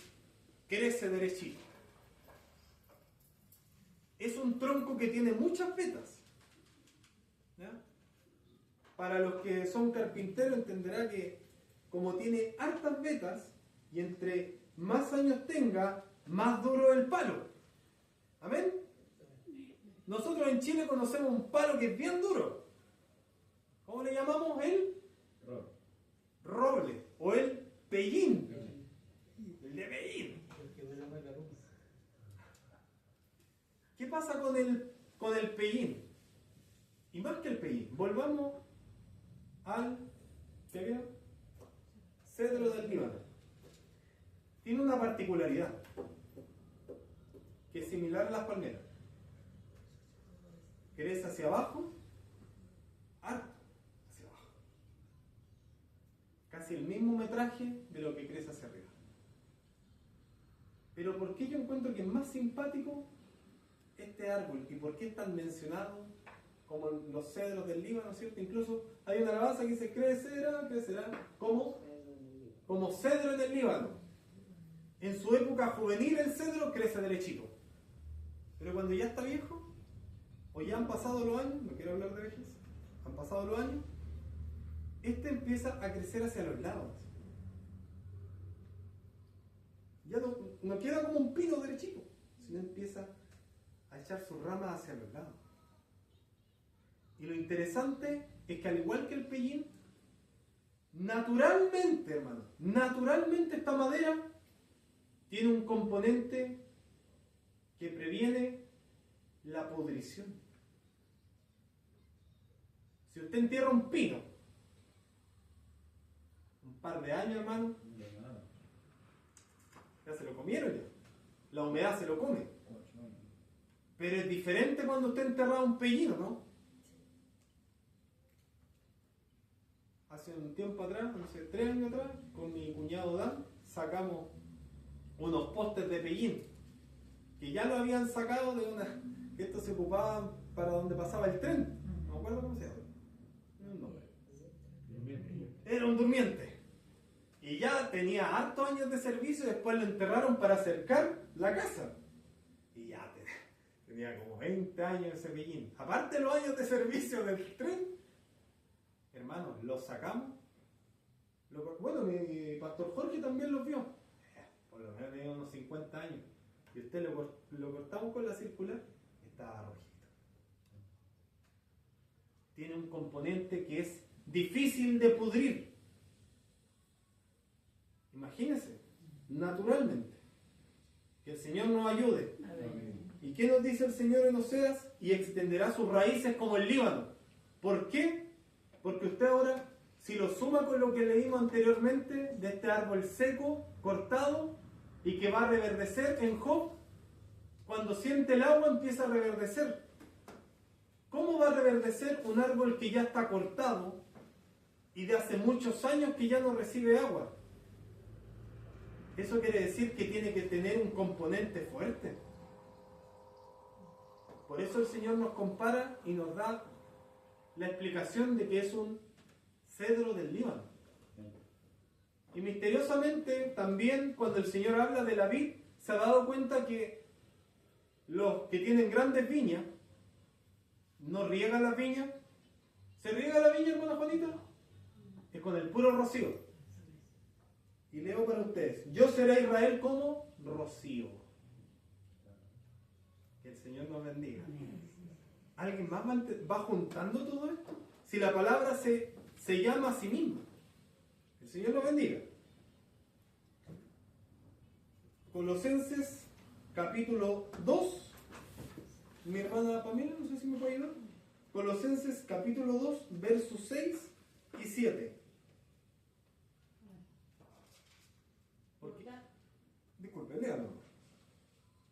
crece derechito. Es un tronco que tiene muchas vetas. ¿Ya? Para los que son carpinteros entenderá que como tiene hartas vetas y entre más años tenga, más duro el palo. ¿Amén? Nosotros en Chile conocemos un palo que es bien duro. ¿Cómo le llamamos? El roble o el pellín. El de pellín. ¿Qué pasa con el pellín? Y más que el pellín, volvamos al cedro del Líbano. Tiene una particularidad que es similar a las palmeras. Crece hacia abajo, harto hacia abajo. Casi el mismo metraje de lo que crece hacia arriba. Pero ¿por qué yo encuentro que es más simpático este árbol? ¿Y por qué es tan mencionado como en los cedros del Líbano, ¿cierto? Incluso hay una alabanza que dice, crecerá como cedro en el Líbano. En su época juvenil el cedro crece derechito. Pero cuando ya está viejo, o ya han pasado los años, no quiero hablar de vejez, han pasado los años, este empieza a crecer hacia los lados. Ya no queda como un pino derechito, sino empieza a echar sus ramas hacia los lados. Y lo interesante es que al igual que el pellín, naturalmente, hermano, naturalmente esta madera tiene un componente que previene la pudrición. Si usted entierra un pino, un par de años, hermano, ya se lo comieron ya. La humedad se lo come. Pero es diferente cuando usted enterra un pellino, ¿no? Hace un tiempo atrás, hace 3 años atrás, con mi cuñado Dan, sacamos unos postes de pellín, que ya lo habían sacado de una... que estos se ocupaban para donde pasaba el tren. No me acuerdo cómo se llama. No un nombre. Era un durmiente. Y ya tenía hartos años de servicio y después lo enterraron para acercar la casa. Y ya tenía como 20 años ese pellín. Aparte de los años de servicio del tren, hermanos, los sacamos. Bueno, mi pastor Jorge también los vio. Por lo menos tenía unos 50 años. Y usted lo cortamos con la circular, estaba rojito. Tiene un componente que es difícil de pudrir. Imagínense, naturalmente. Que el Señor nos ayude. Amén. ¿Y qué nos dice el Señor en Oseas? Y extenderá sus raíces como el Líbano. ¿Por qué? Porque usted ahora, si lo suma con lo que leímos anteriormente, de este árbol seco, cortado, y que va a reverdecer en Job, cuando siente el agua empieza a reverdecer. ¿Cómo va a reverdecer un árbol que ya está cortado y de hace muchos años que ya no recibe agua? Eso quiere decir que tiene que tener un componente fuerte. Por eso el Señor nos compara y nos da la explicación de que es un cedro del Líbano. Y misteriosamente también cuando el Señor habla de la vid, se ha dado cuenta que los que tienen grandes viñas no riegan las viñas. ¿Se riega la viña, hermana Juanita? Es con el puro rocío. Y leo para ustedes. Yo seré a Israel como rocío. Que el Señor nos bendiga. ¿Alguien más va juntando todo esto? Si la palabra se llama a sí misma. El Señor nos bendiga. Colosenses capítulo 2. Mi hermana Pamela, no sé si me puede ayudar. Colosenses capítulo 2, versos 6 y 7. Disculpe, léalo.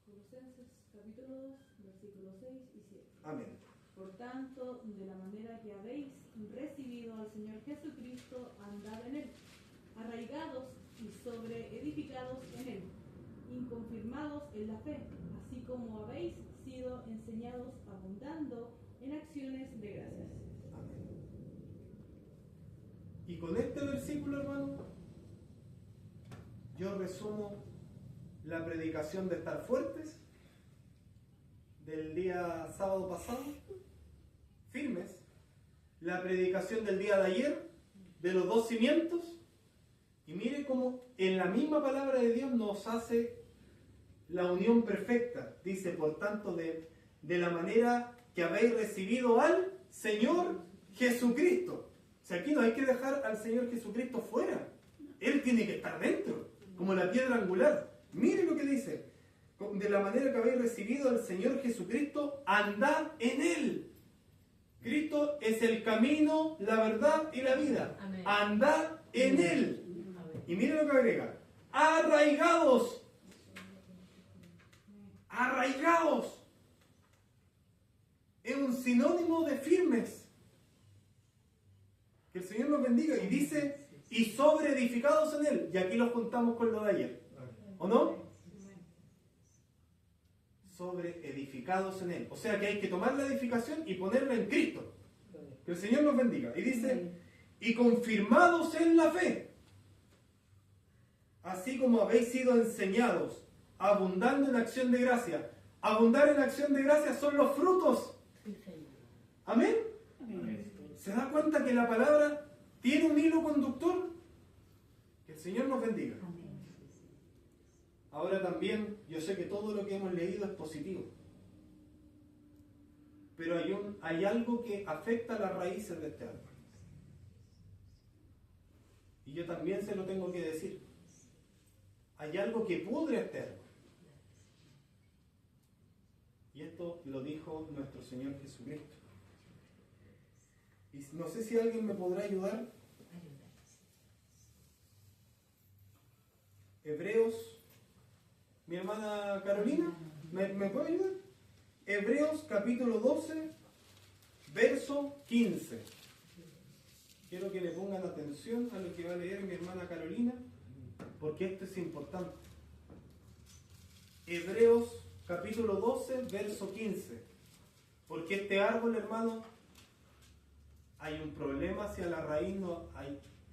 Colosenses capítulo 2, versículos 6 y 7. Amén. Por tanto, de la manera que habéis recibido al Señor Jesucristo, andad en Él, arraigados y sobreedificados en Él, inconfirmados en la fe, así como habéis sido enseñados, abundando en acciones de gracias. Amén. Y con este versículo, hermano, yo resumo la predicación de estar fuertes del día sábado pasado, firmes, la predicación del día de ayer, de los dos cimientos, y mire cómo en la misma palabra de Dios nos hace la unión perfecta. Dice, por tanto, de la manera que habéis recibido al Señor Jesucristo. O sea, aquí no hay que dejar al Señor Jesucristo fuera. Él tiene que estar dentro, como la piedra angular. Mire lo que dice. De la manera que habéis recibido al Señor Jesucristo, andad en Él. Cristo es el camino, la verdad y la vida. Amén. Andad en Él. Amén. Y mire lo que agrega. Arraigados. Arraigados. Es un sinónimo de firmes. Que el Señor nos bendiga. Y dice, y sobreedificados en Él. Y aquí lo juntamos con lo de ayer. ¿O no? Sobreedificados en Él. O sea que hay que tomar la edificación y ponerla en Cristo. Que el Señor nos bendiga. Y dice, y confirmados en la fe, así como habéis sido enseñados, abundando en acción de gracia. Abundar en acción de gracia son los frutos. ¿Amén? ¿Se da cuenta que la palabra tiene un hilo conductor? Que el Señor nos bendiga. Ahora también, yo sé que todo lo que hemos leído es positivo. Pero hay algo que afecta a las raíces de este árbol. Y yo también se lo tengo que decir. Hay algo que pudre este árbol. Y esto lo dijo nuestro Señor Jesucristo. Y no sé si alguien me podrá ayudar. Hebreos. Mi hermana Carolina, ¿me puede ayudar? Hebreos capítulo 12, verso 15. Quiero que le pongan atención a lo que va a leer mi hermana Carolina, porque esto es importante. Hebreos capítulo 12, verso 15. Porque este árbol, hermano, hay un problema hacia la raíz, no,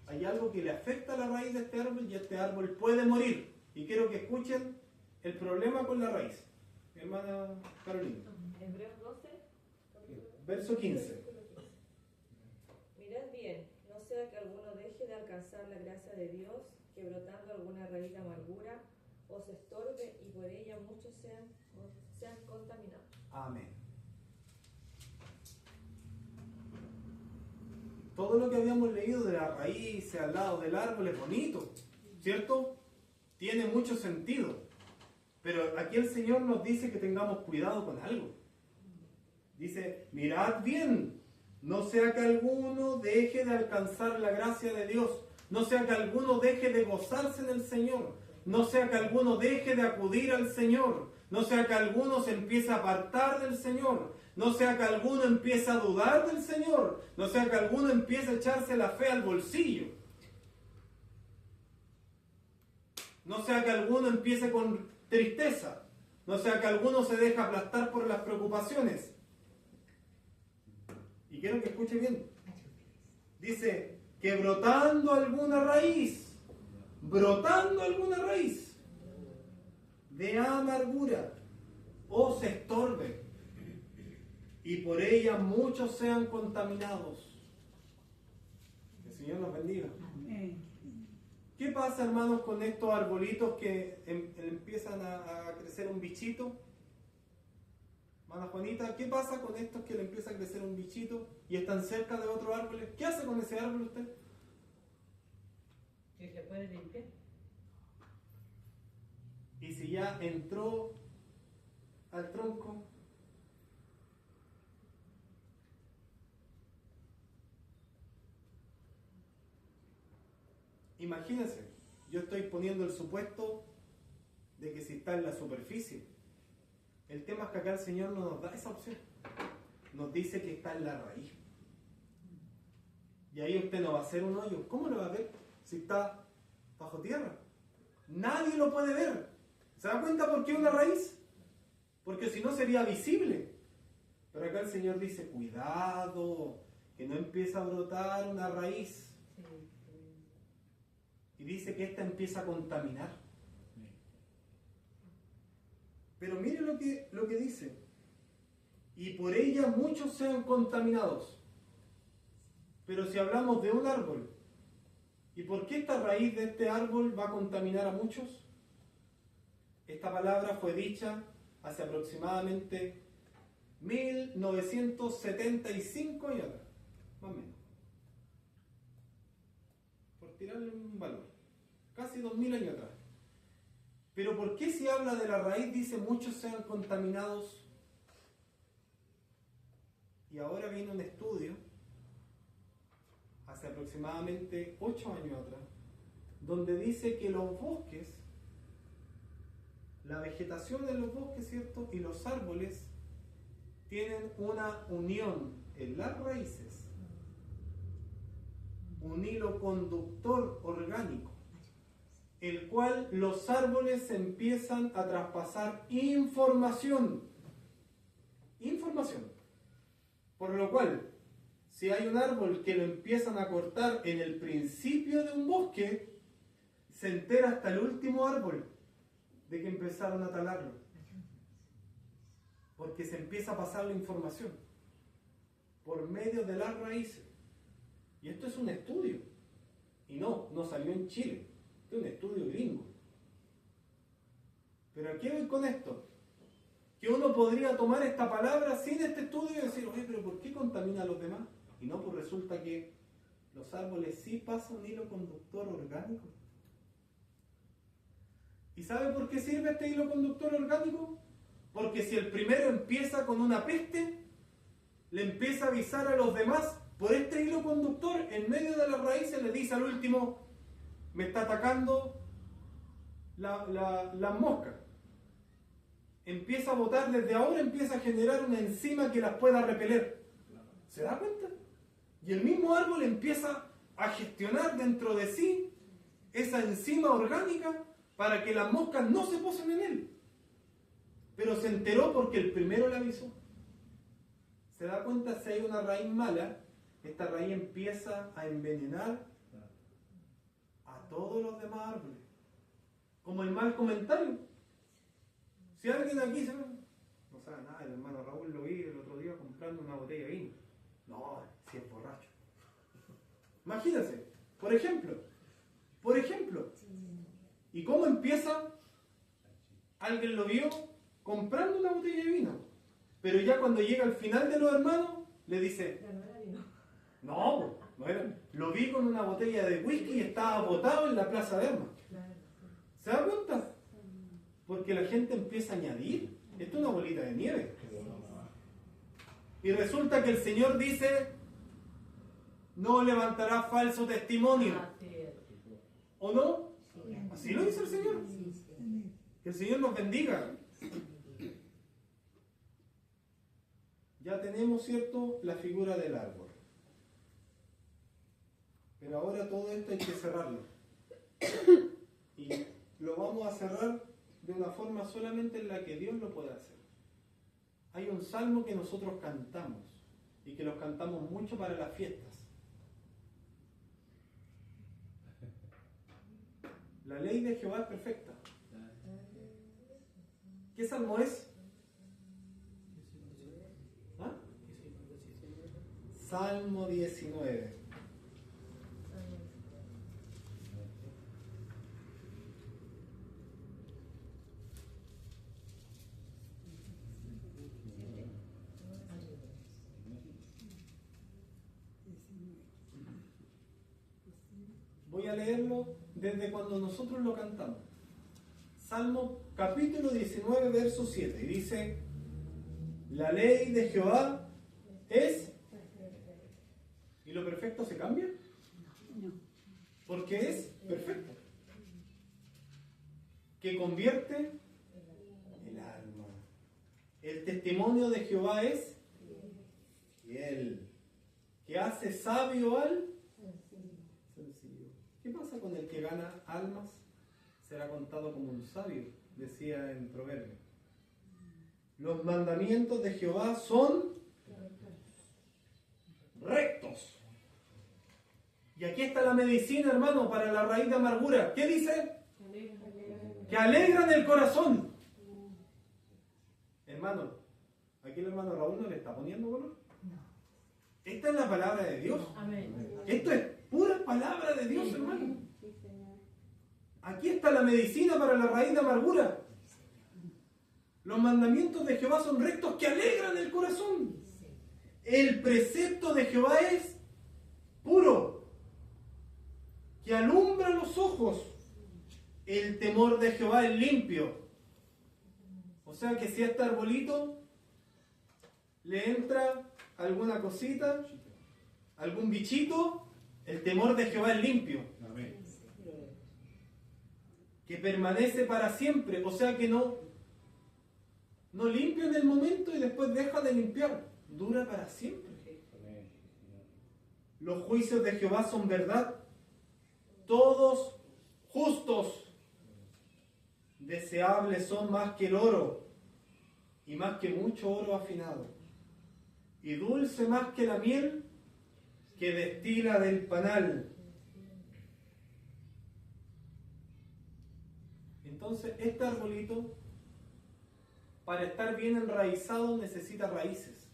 hay algo que le afecta a la raíz de este árbol y este árbol puede morir. Y quiero que escuchen el problema con la raíz. Mi hermana Carolina. Hebreos 12, Verso 15. mirad bien, no sea que alguno deje de alcanzar la gracia de Dios, que brotando alguna raíz de amargura os estorbe y por ella muchos sean contaminados. Amén. Todo lo que habíamos leído de la raíz al lado del árbol es bonito, ¿cierto? Tiene mucho sentido. Pero aquí el Señor nos dice que tengamos cuidado con algo. Dice, mirad bien, no sea que alguno deje de alcanzar la gracia de Dios, no sea que alguno deje de gozarse en el Señor, no sea que alguno deje de acudir al Señor, no sea que alguno se empiece a apartar del Señor, no sea que alguno empiece a dudar del Señor, no sea que alguno empiece a echarse la fe al bolsillo, no sea que alguno empiece con tristeza, no sea que alguno se deje aplastar por las preocupaciones. Y quiero que escuche bien. Dice que brotando alguna raíz de amargura os estorbe y por ella muchos sean contaminados. Que el Señor nos bendiga. ¿Qué pasa, hermanos, con estos arbolitos que empiezan a crecer un bichito? Hermana Juanita, ¿qué pasa con estos que le empieza a crecer un bichito y están cerca de otros árboles? ¿Qué hace con ese árbol usted? Que se puede limpiar. Y si ya entró al tronco, imagínense, yo estoy poniendo el supuesto de que si está en la superficie. El tema es que acá el Señor no nos da esa opción. Nos dice que está en la raíz. Y ahí usted no va a hacer un hoyo. ¿Cómo lo va a ver si está bajo tierra? Nadie lo puede ver. ¿Se da cuenta por qué una raíz? Porque si no sería visible. Pero acá el Señor dice, cuidado, que no empiece a brotar una raíz. Y dice que esta empieza a contaminar. Pero mire lo que dice. Y por ella muchos sean contaminados. Pero si hablamos de un árbol, ¿y por qué esta raíz de este árbol va a contaminar a muchos? Esta palabra fue dicha hace aproximadamente 1975 años atrás, más o menos. Por tirarle un valor, casi 2000 años atrás. Pero ¿por qué si habla de la raíz dice muchos sean contaminados? Y ahora viene un estudio, hace aproximadamente 8 años atrás, donde dice que los bosques, la vegetación de los bosques, ¿cierto? Y los árboles tienen una unión en las raíces, un hilo conductor orgánico, el cual los árboles empiezan a traspasar información. Por lo cual, si hay un árbol que lo empiezan a cortar en el principio de un bosque, se entera hasta el último árbol de que empezaron a talarlo. Porque se empieza a pasar la información por medio de las raíces. Y esto es un estudio. Y no salió en Chile. Esto es un estudio gringo. Pero ¿a qué voy con esto? Que uno podría tomar esta palabra sin este estudio y decir, oye, pero ¿por qué contamina a los demás? Y no, pues resulta que los árboles sí pasan un hilo conductor orgánico. ¿Y sabe por qué sirve este hilo conductor orgánico? Porque si el primero empieza con una peste, le empieza a avisar a los demás por este hilo conductor, en medio de las raíces le dice al último, me está atacando la mosca. Empieza a botar, desde ahora empieza a generar una enzima que las pueda repeler. ¿Se da cuenta? Y el mismo árbol empieza a gestionar dentro de sí esa enzima orgánica para que las moscas no se posen en él. Pero se enteró porque el primero le avisó. ¿Se da cuenta? Si hay una raíz mala, esta raíz empieza a envenenar a todos los demás árboles. Como el mal comentario. Si alguien aquí no sabe nada, el hermano Raúl lo vi el otro día comprando una botella de vino. No, si es borracho. Imagínense, por ejemplo. ¿Y cómo empieza? Alguien lo vio comprando una botella de vino. Pero ya cuando llega al final de los hermanos, le dice, no era. Lo vi con una botella de whisky y estaba botado en la plaza de armas. ¿Se da cuenta? Porque la gente empieza a añadir. Esto es una bolita de nieve. Y resulta que el Señor dice, no levantará falso testimonio. ¿O no? Así lo dice el Señor. Que el Señor nos bendiga. Ya tenemos, ¿cierto?, la figura del árbol. Pero ahora todo esto hay que cerrarlo. Y lo vamos a cerrar de una forma solamente en la que Dios lo puede hacer. Hay un salmo que nosotros cantamos y que los cantamos mucho para las fiestas. La ley de Jehová es perfecta. ¿Qué salmo es? ¿Ah? Salmo 19. Voy a leerlo desde cuando nosotros lo cantamos. Salmo capítulo 19, verso 7. Y dice, la ley de Jehová es... ¿Y lo perfecto se cambia? No. Porque es perfecto. Que convierte el alma. El testimonio de Jehová es fiel. Que hace sabio al sencillo. ¿Qué pasa con el que gana almas? Será contado como un sabio, decía en Proverbios. Los mandamientos de Jehová son rectos. Y aquí está la medicina, hermano, para la raíz de amargura. ¿Qué dice? Que alegran el corazón. Hermano, aquí el hermano Raúl no le está poniendo color. Esta es la palabra de Dios. Esto es pura palabra de Dios, hermano. Aquí está la medicina para la raíz de amargura. Los mandamientos de Jehová son rectos que alegran el corazón. El precepto de Jehová es puro, que alumbra los ojos. El temor de Jehová es limpio. O sea que si a este arbolito le entra alguna cosita, algún bichito, el temor de Jehová es limpio. Amén. Que permanece para siempre. O sea que no limpia en el momento y después deja de limpiar. Dura para siempre. Los juicios de Jehová son verdad, todos justos. Deseables son más que el oro, y más que mucho oro afinado, y dulce más que la miel que destila del panal. Entonces, este arbolito, para estar bien enraizado, necesita raíces.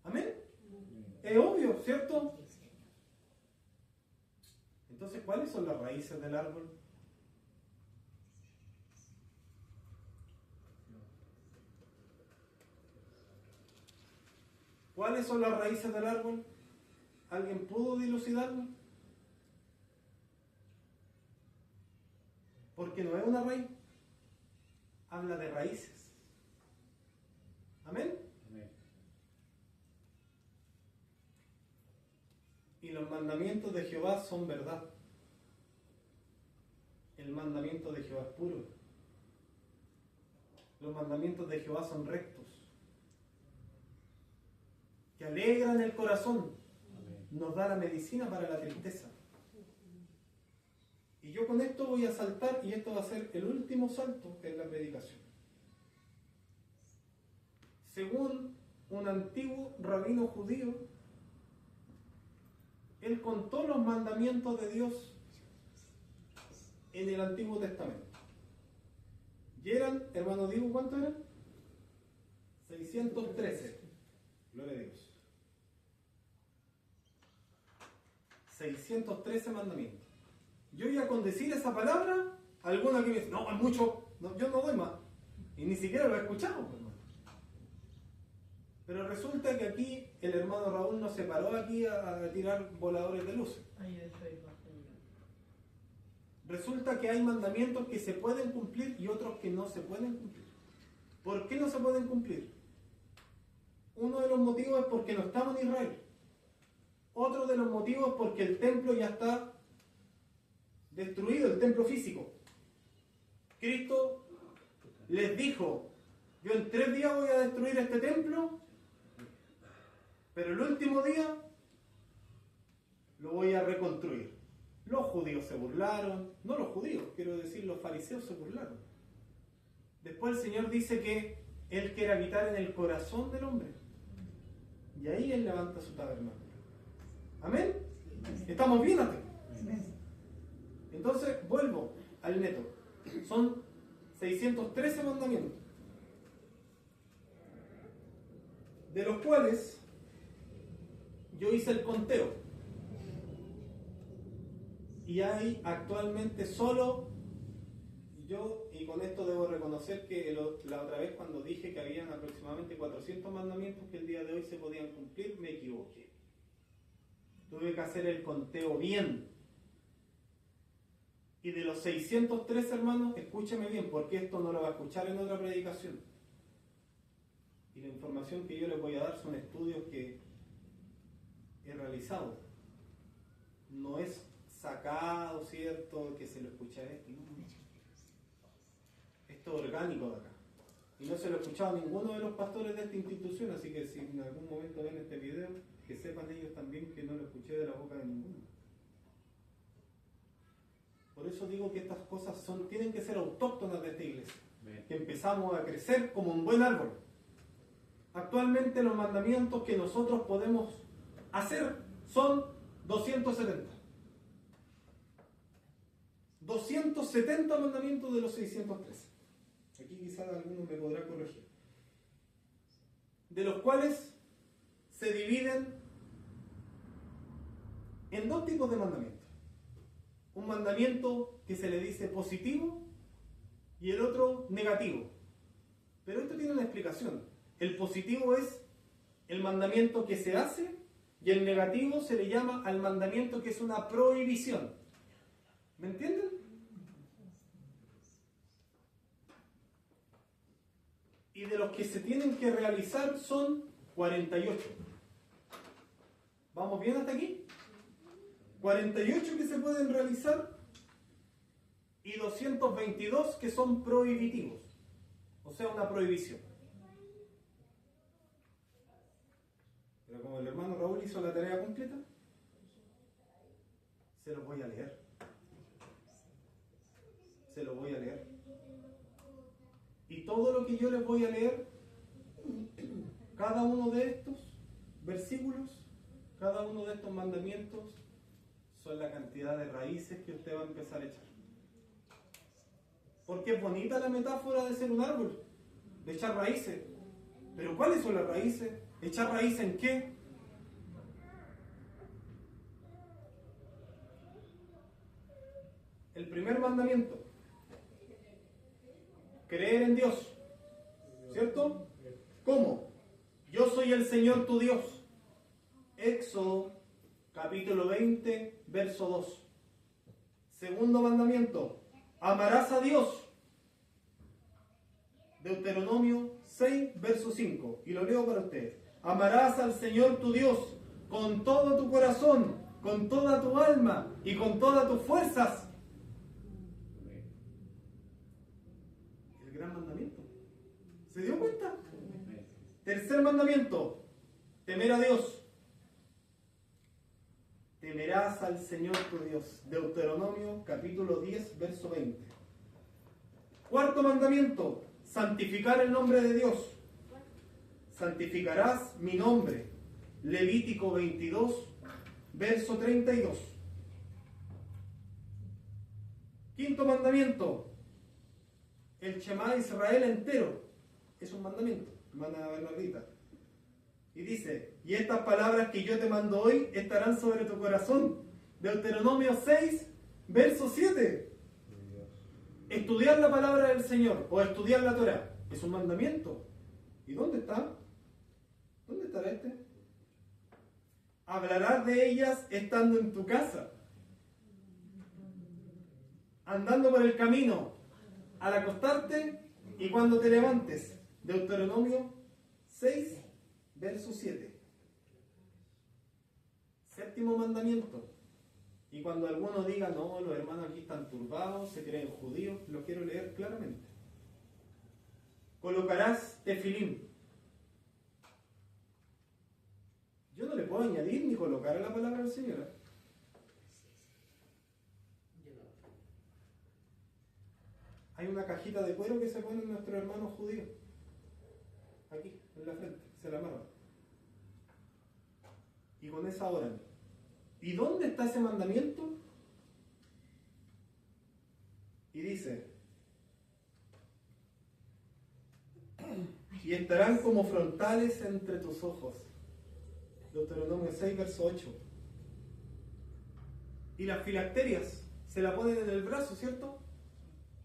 ¿Amén? Es obvio, ¿cierto? Entonces, ¿cuáles son las raíces del árbol? ¿Cuáles son las raíces del árbol? ¿Alguien pudo dilucidarlo? Porque no es una raíz. Habla de raíces. ¿Amén? Y los mandamientos de Jehová son verdad. El mandamiento de Jehová es puro. Los mandamientos de Jehová son rectos, que alegran el corazón. Nos da la medicina para la tristeza. Y yo con esto voy a saltar, y esto va a ser el último salto en la predicación. Según un antiguo rabino judío, él contó los mandamientos de Dios en el Antiguo Testamento. Y eran, hermano Diego, ¿cuánto eran? 613. Gloria a Dios. 613 mandamientos. Yo ya con decir esa palabra, alguno aquí me dice, no, es mucho, no, yo no doy más. Y ni siquiera lo he escuchado, hermano. Pero resulta que aquí el hermano Raúl nos separó aquí a tirar voladores de luces. Resulta que hay mandamientos que se pueden cumplir y otros que no se pueden cumplir. ¿Por qué no se pueden cumplir? Uno de los motivos es porque no estamos en Israel. Otro de los motivos es porque el templo ya está destruido, el templo físico. Cristo les dijo, yo en 3 días voy a destruir este templo, pero el último día lo voy a reconstruir. Los judíos se burlaron, no los judíos, quiero decir, los fariseos se burlaron. Después el Señor dice que Él quiere habitar en el corazón del hombre. Y ahí Él levanta su tabernáculo. ¿Amén? ¿Estamos bien hasta aquí? Entonces, vuelvo al neto. Son 613 mandamientos, de los cuales yo hice el conteo. Y hay actualmente solo, yo, y con esto debo reconocer que la otra vez cuando dije que habían aproximadamente 400 mandamientos que el día de hoy se podían cumplir, me equivoqué. Tuve que hacer el conteo bien. Y de los 603, hermanos, escúchame bien, porque esto no lo va a escuchar en otra predicación. Y la información que yo les voy a dar son estudios que he realizado. No es sacado, ¿cierto?, que se lo escucha a este. No. Esto es orgánico de acá. Y no se lo he escuchado a ninguno de los pastores de esta institución, así que si en algún momento ven este video, que sepan ellos también que no lo escuché de la boca de ninguno. Por eso digo que estas cosas tienen que ser autóctonas de esta iglesia. Que empezamos a crecer como un buen árbol. Actualmente los mandamientos que nosotros podemos hacer son 270. 270 mandamientos de los 613. Aquí quizás alguno me podrá corregir. De los cuales se dividen en dos tipos de mandamientos. Un mandamiento que se le dice positivo y el otro negativo. Pero esto tiene una explicación. El positivo es el mandamiento que se hace y el negativo se le llama al mandamiento que es una prohibición. ¿Me entienden? Y de los que se tienen que realizar son 48. ¿Vamos bien hasta aquí? 48 que se pueden realizar y 222 que son prohibitivos. O sea, una prohibición. Pero como el hermano Raúl hizo la tarea completa, se los voy a leer. Se los voy a leer. Y todo lo que yo les voy a leer, cada uno de estos versículos, cada uno de estos mandamientos, son la cantidad de raíces que usted va a empezar a echar. Porque es bonita la metáfora de ser un árbol, de echar raíces. Pero ¿cuáles son las raíces? ¿Echar raíces en qué? El primer mandamiento. Creer en Dios. ¿Cierto? ¿Cómo? Yo soy el Señor tu Dios. Éxodo capítulo 20, verso 2. Segundo mandamiento. Amarás a Dios. Deuteronomio 6, verso 5. Y lo leo para ustedes. Amarás al Señor tu Dios con todo tu corazón, con toda tu alma y con todas tus fuerzas. El gran mandamiento. ¿Se dio cuenta? Tercer mandamiento. Temer a Dios. Temerás al Señor tu Dios. Deuteronomio capítulo 10, verso 20. Cuarto mandamiento. Santificar el nombre de Dios. Santificarás mi nombre. Levítico 22, verso 32. Quinto mandamiento. El Shema Israel entero. Es un mandamiento. Van a verlo ahorita. Y dice, y estas palabras que yo te mando hoy estarán sobre tu corazón. Deuteronomio 6, verso 7. Estudiar la palabra del Señor o estudiar la Torá es un mandamiento. ¿Y dónde está? ¿Dónde estará este? Hablarás de ellas estando en tu casa, andando por el camino, al acostarte y cuando te levantes. Deuteronomio 6, verso 7. Séptimo mandamiento. Y cuando alguno diga, no, los hermanos aquí están turbados, se creen judíos, lo quiero leer claramente. Colocarás tefilín. Yo no le puedo añadir ni colocar a la palabra del Señor. Hay una cajita de cuero que se pone en nuestros hermanos judíos. Aquí, en la frente, se la amarran. Y con esa oran. ¿Y dónde está ese mandamiento? Y dice, y estarán como frontales entre tus ojos. Deuteronomio 6, verso 8. Y las filacterias se la ponen en el brazo, ¿cierto?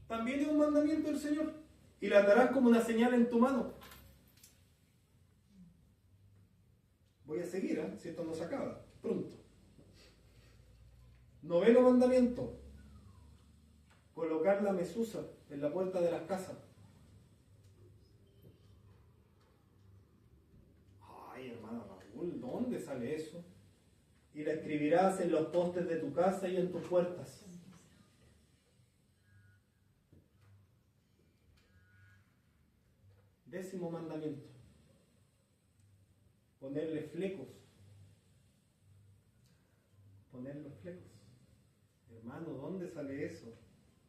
También es un mandamiento del Señor. Y la darás como una señal en tu mano. Voy a seguir, si esto no se acaba. Pronto. Noveno mandamiento. colocar la mesusa en la puerta de las casas. Ay, hermano Raúl, ¿dónde sale eso? Y la escribirás en los postes de tu casa y en tus puertas. Décimo mandamiento. Ponerle flecos. Poner los flecos. Hermano, ¿dónde sale eso?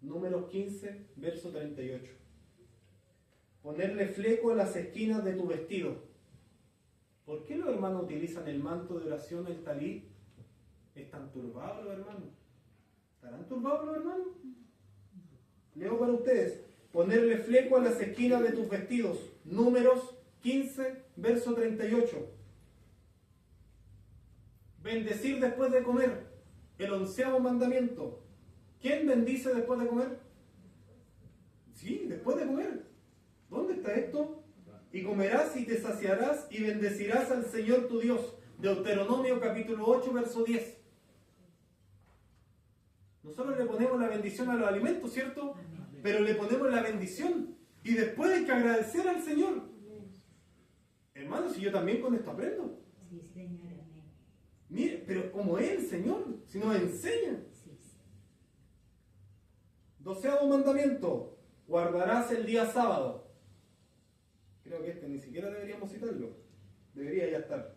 Números 15, verso 38. Ponerle fleco a las esquinas de tu vestido. ¿Por qué los hermanos utilizan el manto de oración, el talí? ¿Están turbados los hermanos? ¿Estarán turbados los hermanos? Leo para ustedes. Ponerle fleco a las esquinas de tus vestidos. Números 15, verso 38. Bendecir después de comer. El 11º mandamiento. ¿Quién bendice después de comer? Sí, después de comer. ¿Dónde está esto? Y comerás y te saciarás y bendecirás al Señor tu Dios. Deuteronomio capítulo 8, verso 10. Nosotros le ponemos la bendición a los alimentos, ¿cierto? Pero le ponemos la bendición. Y después hay que agradecer al Señor. Hermanos, si yo también con esto aprendo. Sí, Señor, amén. Mire, pero como es el Señor, si nos enseña. Sí, sí. 12º mandamiento. Guardarás el día sábado. Creo que ni siquiera deberíamos citarlo. Debería ya estar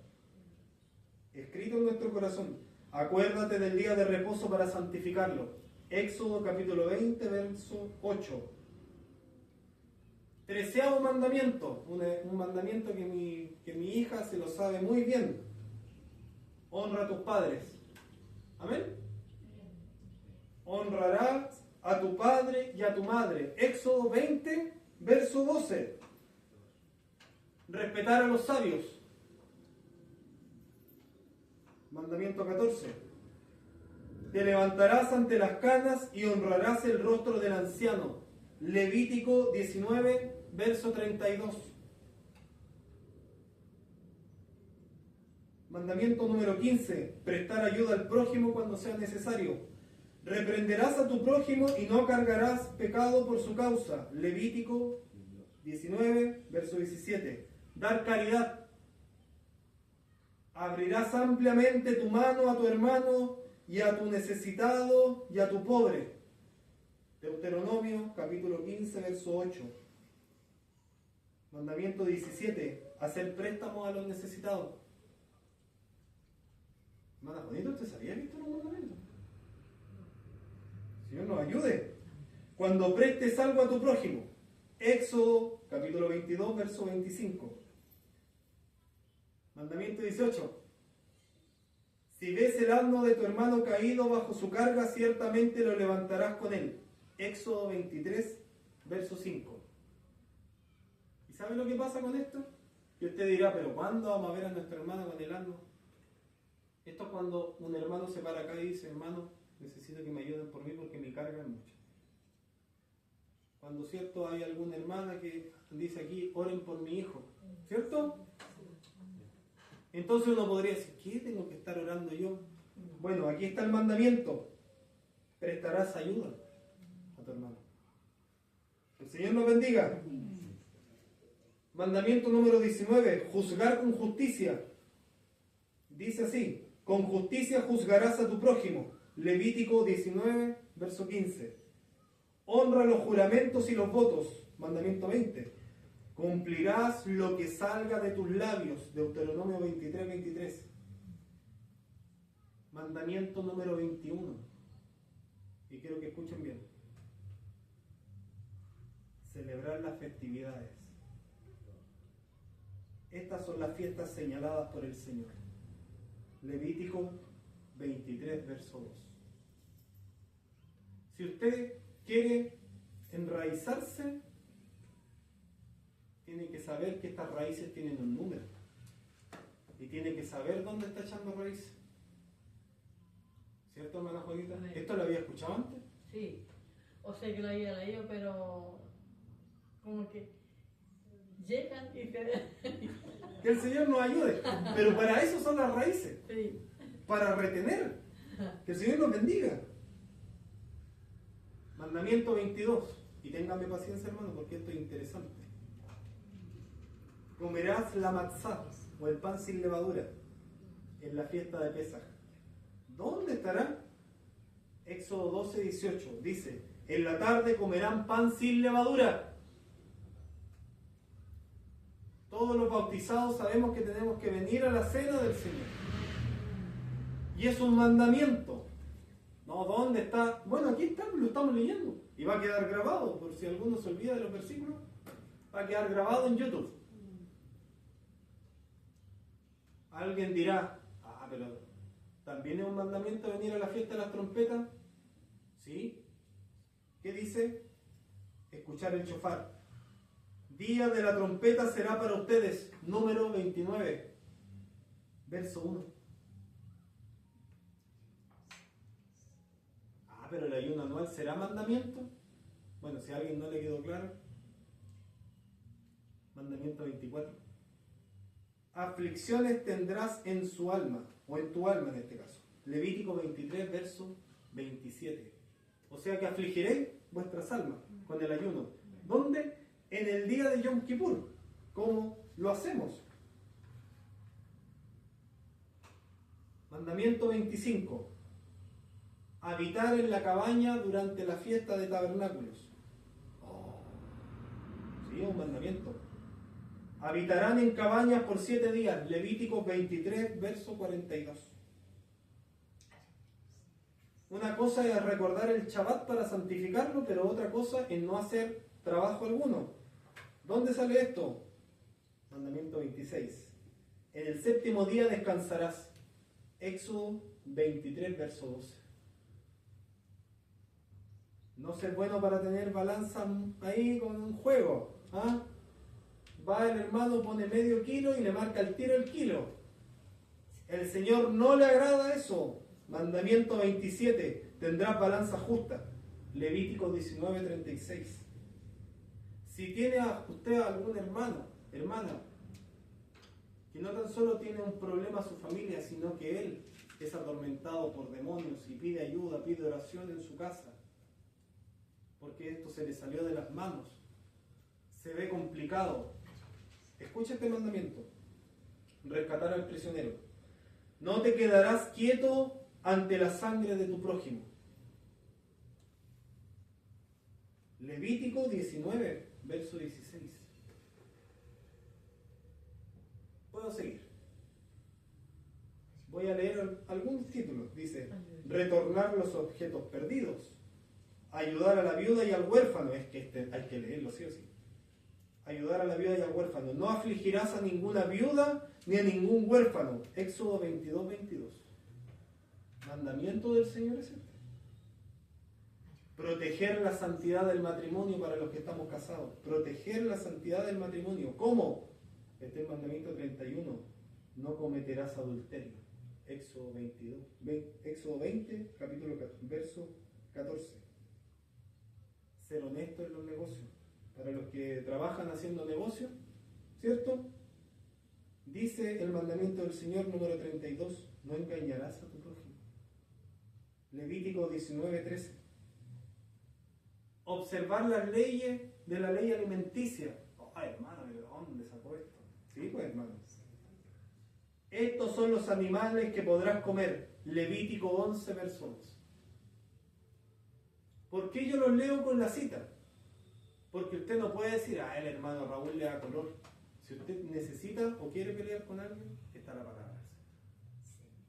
escrito en nuestro corazón. Acuérdate del día de reposo para santificarlo. Éxodo capítulo 20, verso 8. 13º mandamiento. Un mandamiento que mi hija se lo sabe muy bien. Honra a tus padres. Amén. Honrarás a tu padre y a tu madre. Éxodo 20, verso 12. Respetar a los sabios. Mandamiento 14. Te levantarás ante las canas y honrarás el rostro del anciano. Levítico 19, verso 32. Mandamiento número 15. Prestar ayuda al prójimo cuando sea necesario. Reprenderás a tu prójimo y no cargarás pecado por su causa. Levítico 19, verso 17. Dar caridad. Abrirás ampliamente tu mano a tu hermano y a tu necesitado y a tu pobre. Deuteronomio capítulo 15, verso 8. Mandamiento 17. Hacer préstamos a los necesitados. Hermana Juanita, ¿usted sabía que esto era un mandamiento? Señor nos ayude. Cuando prestes algo a tu prójimo. Éxodo capítulo 22, verso 25. Mandamiento 18. Si ves el asno de tu hermano caído bajo su carga, ciertamente lo levantarás con él. Éxodo 23, verso 5. ¿Y sabe lo que pasa con esto? Que usted dirá, pero ¿cuándo vamos a ver a nuestro hermano con el asno? Esto es cuando un hermano se para acá y dice, hermano, necesito que me ayuden por mí porque mi carga es mucha. Cuando, ¿cierto? Hay alguna hermana que dice aquí, oren por mi hijo, ¿cierto? Entonces uno podría decir, ¿qué tengo que estar orando yo? Bueno, aquí está el mandamiento. Prestarás ayuda a tu hermano. El Señor nos bendiga. Mandamiento número 19. Juzgar con justicia. Dice así, con justicia juzgarás a tu prójimo. Levítico 19, verso 15. Honra los juramentos y los votos. Mandamiento 20. Cumplirás lo que salga de tus labios. Deuteronomio 23, 23. Mandamiento número 21. Y quiero que escuchen bien. Celebrar las festividades. Estas son las fiestas señaladas por el Señor. Levítico 23, verso 2. Si usted quiere enraizarse, tiene que saber que estas raíces tienen un número. Y tiene que saber dónde está echando raíces. ¿Cierto, hermana Juanita? ¿Esto lo había escuchado antes? Sí. O sea que lo había leído, pero como que llegan y se... Que el Señor nos ayude. Pero para eso son las raíces. Sí. Para retener. Que el Señor nos bendiga. Mandamiento 22. Y téngame paciencia, hermano, porque esto es interesante. Comerás la matzá, o el pan sin levadura, en la fiesta de Pesaj. ¿Dónde estará? Éxodo 12, 18. Dice, en la tarde comerán pan sin levadura. Todos los bautizados sabemos que tenemos que venir a la cena del Señor. Y es un mandamiento. No, ¿dónde está? Bueno, aquí está, lo estamos leyendo. Y va a quedar grabado, por si alguno se olvida de los versículos, va a quedar grabado en YouTube. Alguien dirá, pero ¿también es un mandamiento venir a la fiesta de las trompetas? ¿Sí? ¿Qué dice? Escuchar el shofar. Día de la trompeta será para ustedes, número 29, verso 1. Pero el ayuno anual será mandamiento. Bueno, si a alguien no le quedó claro, mandamiento 24. Aflicciones tendrás en su alma, o en tu alma en este caso. Levítico 23, verso 27. O sea que afligiréis vuestras almas con el ayuno. ¿Dónde? En el día de Yom Kippur. ¿Cómo lo hacemos? Mandamiento 25. Habitar en la cabaña durante la fiesta de tabernáculos. Sí, es un mandamiento. Habitarán en cabañas por 7 días. Levíticos 23, verso 42. Una cosa es recordar el Shabbat para santificarlo, pero otra cosa es no hacer trabajo alguno. ¿Dónde sale esto? Mandamiento 26. En el 7º día descansarás. Éxodo 23, verso 12. No ser bueno para tener balanza ahí con un juego. ¿Ah? Va el hermano, pone medio kilo y le marca el tiro el kilo. El Señor no le agrada eso. Mandamiento 27. Tendrás balanza justa. Levítico 19, 36. Si tiene usted algún hermano, hermana, que no tan solo tiene un problema a su familia, sino que él es atormentado por demonios y pide ayuda, pide oración en su casa, porque esto se le salió de las manos, se ve complicado. Escucha este mandamiento: rescatar al prisionero. No te quedarás quieto ante la sangre de tu prójimo. Levítico 19, verso 16. Puedo seguir. Voy a leer algunos títulos. Dice, retornar los objetos perdidos, ayudar a la viuda y al huérfano. Es que hay que leerlo sí o sí. Ayudar a la viuda y al huérfano. No afligirás a ninguna viuda ni a ningún huérfano. Éxodo 22, 22. Mandamiento del Señor es este. Proteger la santidad del matrimonio para los que estamos casados. Proteger la santidad del matrimonio. ¿Cómo? Este es el mandamiento 31. No cometerás adulterio. Éxodo 20, capítulo 14, verso 14. Ser honesto en los negocios. Para los que trabajan haciendo negocios, ¿cierto? Dice el mandamiento del Señor número 32. No engañarás a tu prójimo. Levítico 19, 13. Observar las leyes de la ley alimenticia. Ay, hermano, ¿de dónde sacó esto? Sí, pues, hermanos. Estos son los animales que podrás comer. Levítico 11, verso 11. ¿Por qué yo los leo con la cita? Porque usted no puede decir, el hermano Raúl le da color. Si usted necesita o quiere pelear con alguien, está la palabra.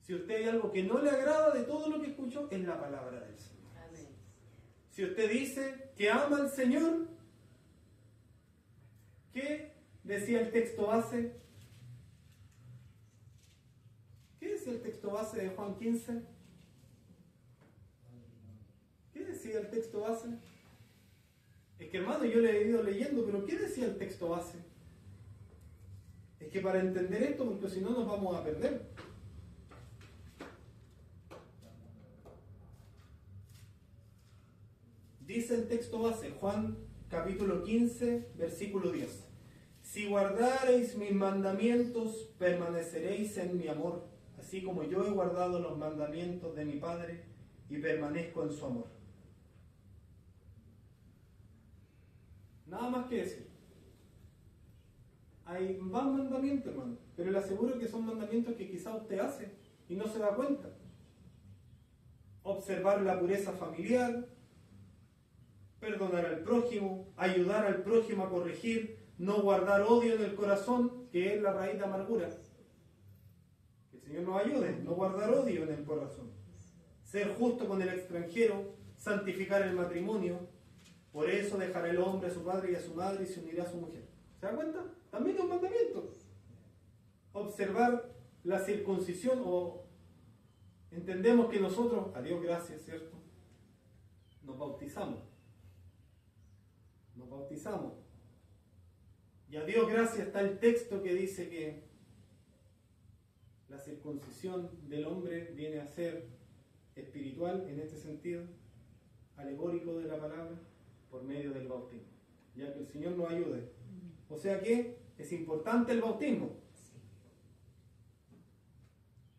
Si usted hay algo que no le agrada de todo lo que escuchó, es la palabra del Señor. Si usted dice que ama al Señor, ¿qué decía el texto base? ¿Qué decía el texto base de Juan 15? ¿Qué decía el texto base? Es que, hermano, yo le he ido leyendo, pero ¿qué decía el texto base? Es que para entender esto, porque si no nos vamos a perder. Dice el texto base, Juan capítulo 15, versículo 10. Si guardareis mis mandamientos, permaneceréis en mi amor, así como yo he guardado los mandamientos de mi Padre y permanezco en su amor. Nada más que decir. Hay más mandamientos, hermano, pero le aseguro que son mandamientos que quizá usted hace y no se da cuenta. Observar la pureza familiar, perdonar al prójimo, ayudar al prójimo a corregir, no guardar odio en el corazón, que es la raíz de amargura. Que el Señor nos ayude, no guardar odio en el corazón. Ser justo con el extranjero, santificar el matrimonio. Por eso dejará el hombre a su padre y a su madre y se unirá a su mujer. ¿Se da cuenta? También es un mandamiento. Observar la circuncisión, o entendemos que nosotros, a Dios gracias, ¿cierto? Nos bautizamos. Nos bautizamos. Y a Dios gracias está el texto que dice que la circuncisión del hombre viene a ser espiritual en este sentido, alegórico de la palabra, por medio del bautismo. Ya que el Señor nos ayude. O sea que es importante el bautismo.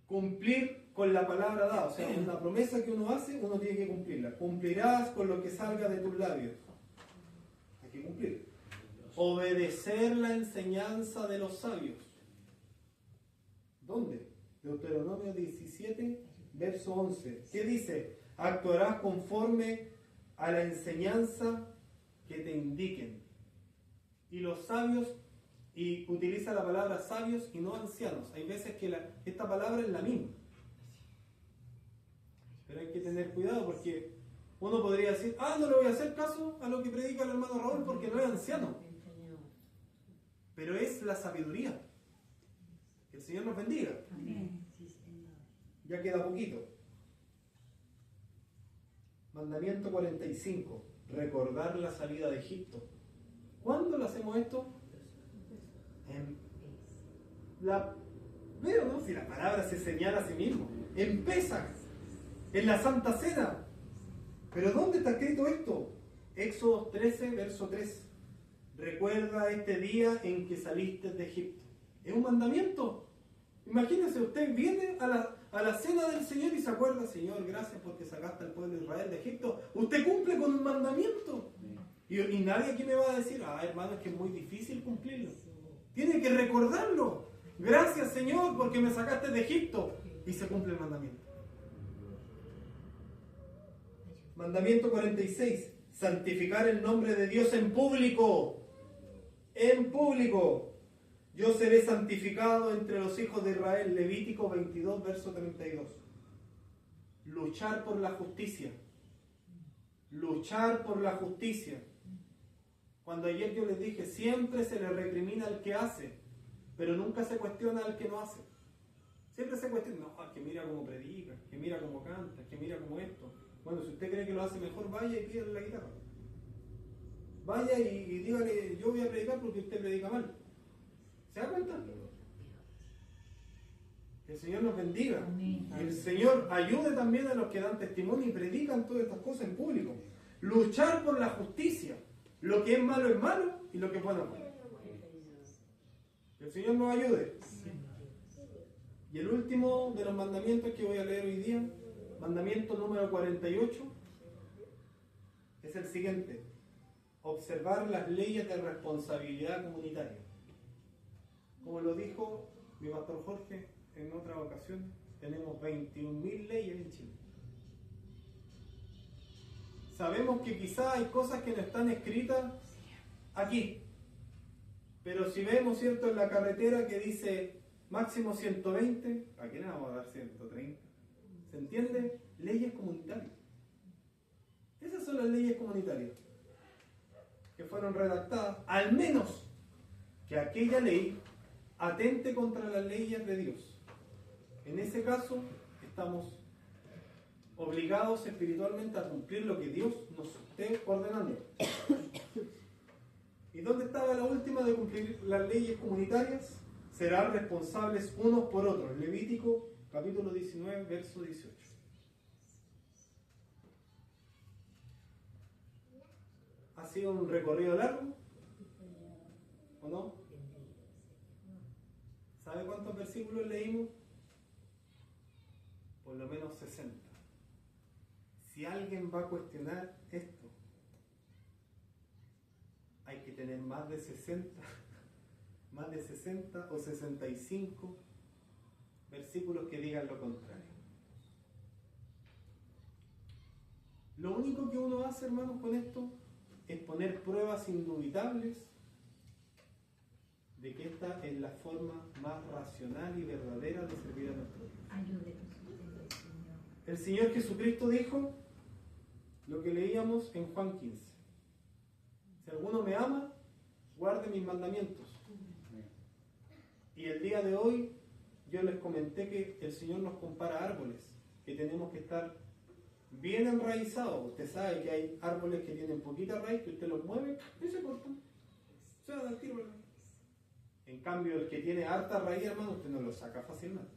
Cumplir con la palabra dada. O sea, una promesa que uno hace, uno tiene que cumplirla. Cumplirás con lo que salga de tus labios. Hay que cumplir. Obedecer la enseñanza de los sabios. ¿Dónde? Deuteronomio 17, verso 11. ¿Qué dice? Actuarás conforme a la enseñanza que te indiquen. Y los sabios, y utiliza la palabra sabios y no ancianos. Hay veces que esta palabra es la misma. Pero hay que tener cuidado porque uno podría decir, no le voy a hacer caso a lo que predica el hermano Raúl porque no es anciano. Pero es la sabiduría. Que el Señor nos bendiga. Ya queda poquito. Mandamiento 45. Recordar la salida de Egipto. ¿Cuándo lo hacemos esto? Veo, ¿no? Si la palabra se señala a sí mismo. En Pesaj, en la Santa Cena. ¿Pero dónde está escrito esto? Éxodo 13, verso 3. Recuerda este día en que saliste de Egipto. Es un mandamiento. Imagínense, usted viene a la cena del Señor y se acuerda, Señor, gracias porque sacaste al pueblo de Israel de Egipto. Usted cumple con un mandamiento. Y nadie aquí me va a decir, hermano, es que es muy difícil cumplirlo. Tiene que recordarlo. Gracias, Señor, porque me sacaste de Egipto. Y se cumple el mandamiento. Mandamiento 46. Santificar el nombre de Dios en público. En público. Yo seré santificado entre los hijos de Israel. Levítico 22, verso 32. Luchar por la justicia. Luchar por la justicia. Cuando ayer yo les dije, siempre se le recrimina al que hace, pero nunca se cuestiona al que no hace. Siempre se cuestiona, no, que mira cómo predica, que mira cómo canta, que mira cómo esto. Bueno, si usted cree que lo hace mejor, vaya y pídale la guitarra. Vaya y dígale, yo voy a predicar porque usted predica mal. ¿Se da cuenta? Que el Señor nos bendiga. Amén. El Señor ayude también a los que dan testimonio y predican todas estas cosas en público. Luchar por la justicia. Lo que es malo y lo que es bueno es bueno. Que el Señor nos ayude. Y el último de los mandamientos que voy a leer hoy día, mandamiento número 48, es el siguiente. Observar las leyes de responsabilidad comunitaria. Como lo dijo mi pastor Jorge en otra ocasión, tenemos 21.000 leyes en Chile. Sabemos que quizás hay cosas que no están escritas aquí, pero si vemos, ¿cierto?, en la carretera que dice máximo 120, ¿a quién le vamos a dar 130? ¿Se entiende? Leyes comunitarias. Esas son las leyes comunitarias que fueron redactadas, al menos que aquella ley atente contra las leyes de Dios. En ese caso, estamos obligados espiritualmente a cumplir lo que Dios nos esté ordenando. ¿Y dónde estaba la última de cumplir las leyes comunitarias? Serán responsables unos por otros. Levítico capítulo 19, verso 18. ¿Ha sido un recorrido largo? ¿O no? ¿Sabe cuántos versículos leímos? Por lo menos 60. Si alguien va a cuestionar esto, hay hay que tener más de 60 o 65 versículos que digan lo contrario. Lo único que uno hace, hermanos, con esto es poner pruebas indubitables de que esta es la forma más racional y verdadera de servir a nuestro Dios. Ayúdenos, Señor. El Señor Jesucristo dijo lo que leíamos en Juan 15. Si alguno me ama, guarde mis mandamientos. Y el día de hoy yo les comenté que el Señor nos compara a árboles, que tenemos que estar bien enraizados. Usted sabe que hay árboles que tienen poquita raíz, que usted los mueve y se cortan. Se van al tiro, ¿verdad? En cambio, el que tiene harta raíz, hermano, usted no lo saca fácilmente.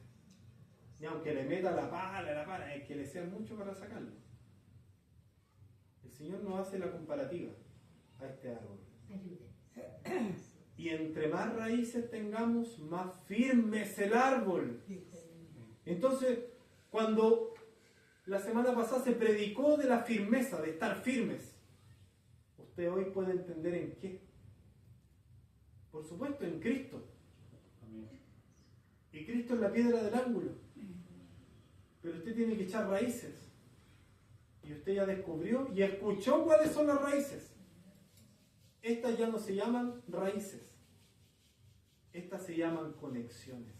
Ni aunque le meta la pala, es que le sea mucho para sacarlo. El Señor nos hace la comparativa a este árbol. Ayúdenos. Y entre más raíces tengamos, más firme es el árbol. Entonces, cuando la semana pasada se predicó de la firmeza, de estar firmes, usted hoy puede entender en qué. Por supuesto, en Cristo. Y Cristo es la piedra del ángulo. Pero usted tiene que echar raíces. Y usted ya descubrió y escuchó cuáles son las raíces. Estas ya no se llaman raíces. Estas se llaman conexiones.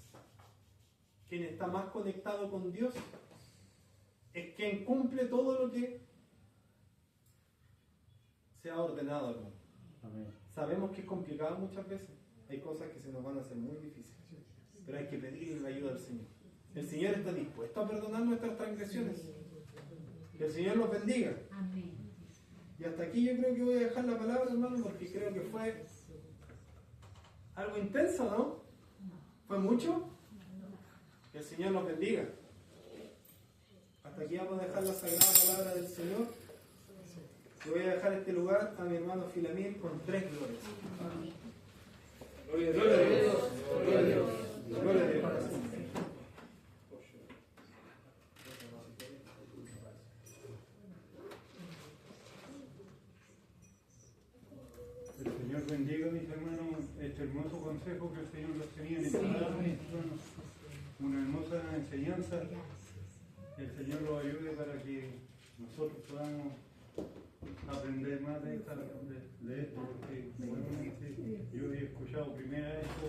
Quien está más conectado con Dios es quien cumple todo lo que se ha ordenado, hermano. Amén. Sabemos que es complicado muchas veces. Hay cosas que se nos van a hacer muy difíciles. Pero hay que pedirle la ayuda al Señor. El Señor está dispuesto a perdonar nuestras transgresiones. Que el Señor los bendiga. Amén. Y hasta aquí yo creo que voy a dejar la palabra, hermano, porque creo que fue algo intenso, ¿no? ¿Fue mucho? Que el Señor nos bendiga. Hasta aquí vamos a dejar la sagrada palabra del Señor. Y voy a dejar este lugar a mi hermano Filamiel con 3 glorias. Gloria a Gloria a Dios. Dios. Gloria a Dios. Gloria a Dios. El Señor bendiga, mis hermanos, este hermoso consejo que el Señor nos tenía en esta palabra, mis hermanos. Una hermosa enseñanza. El Señor los ayude para que nosotros podamos aprender más de esto, porque nuevamente yo he escuchado primero esto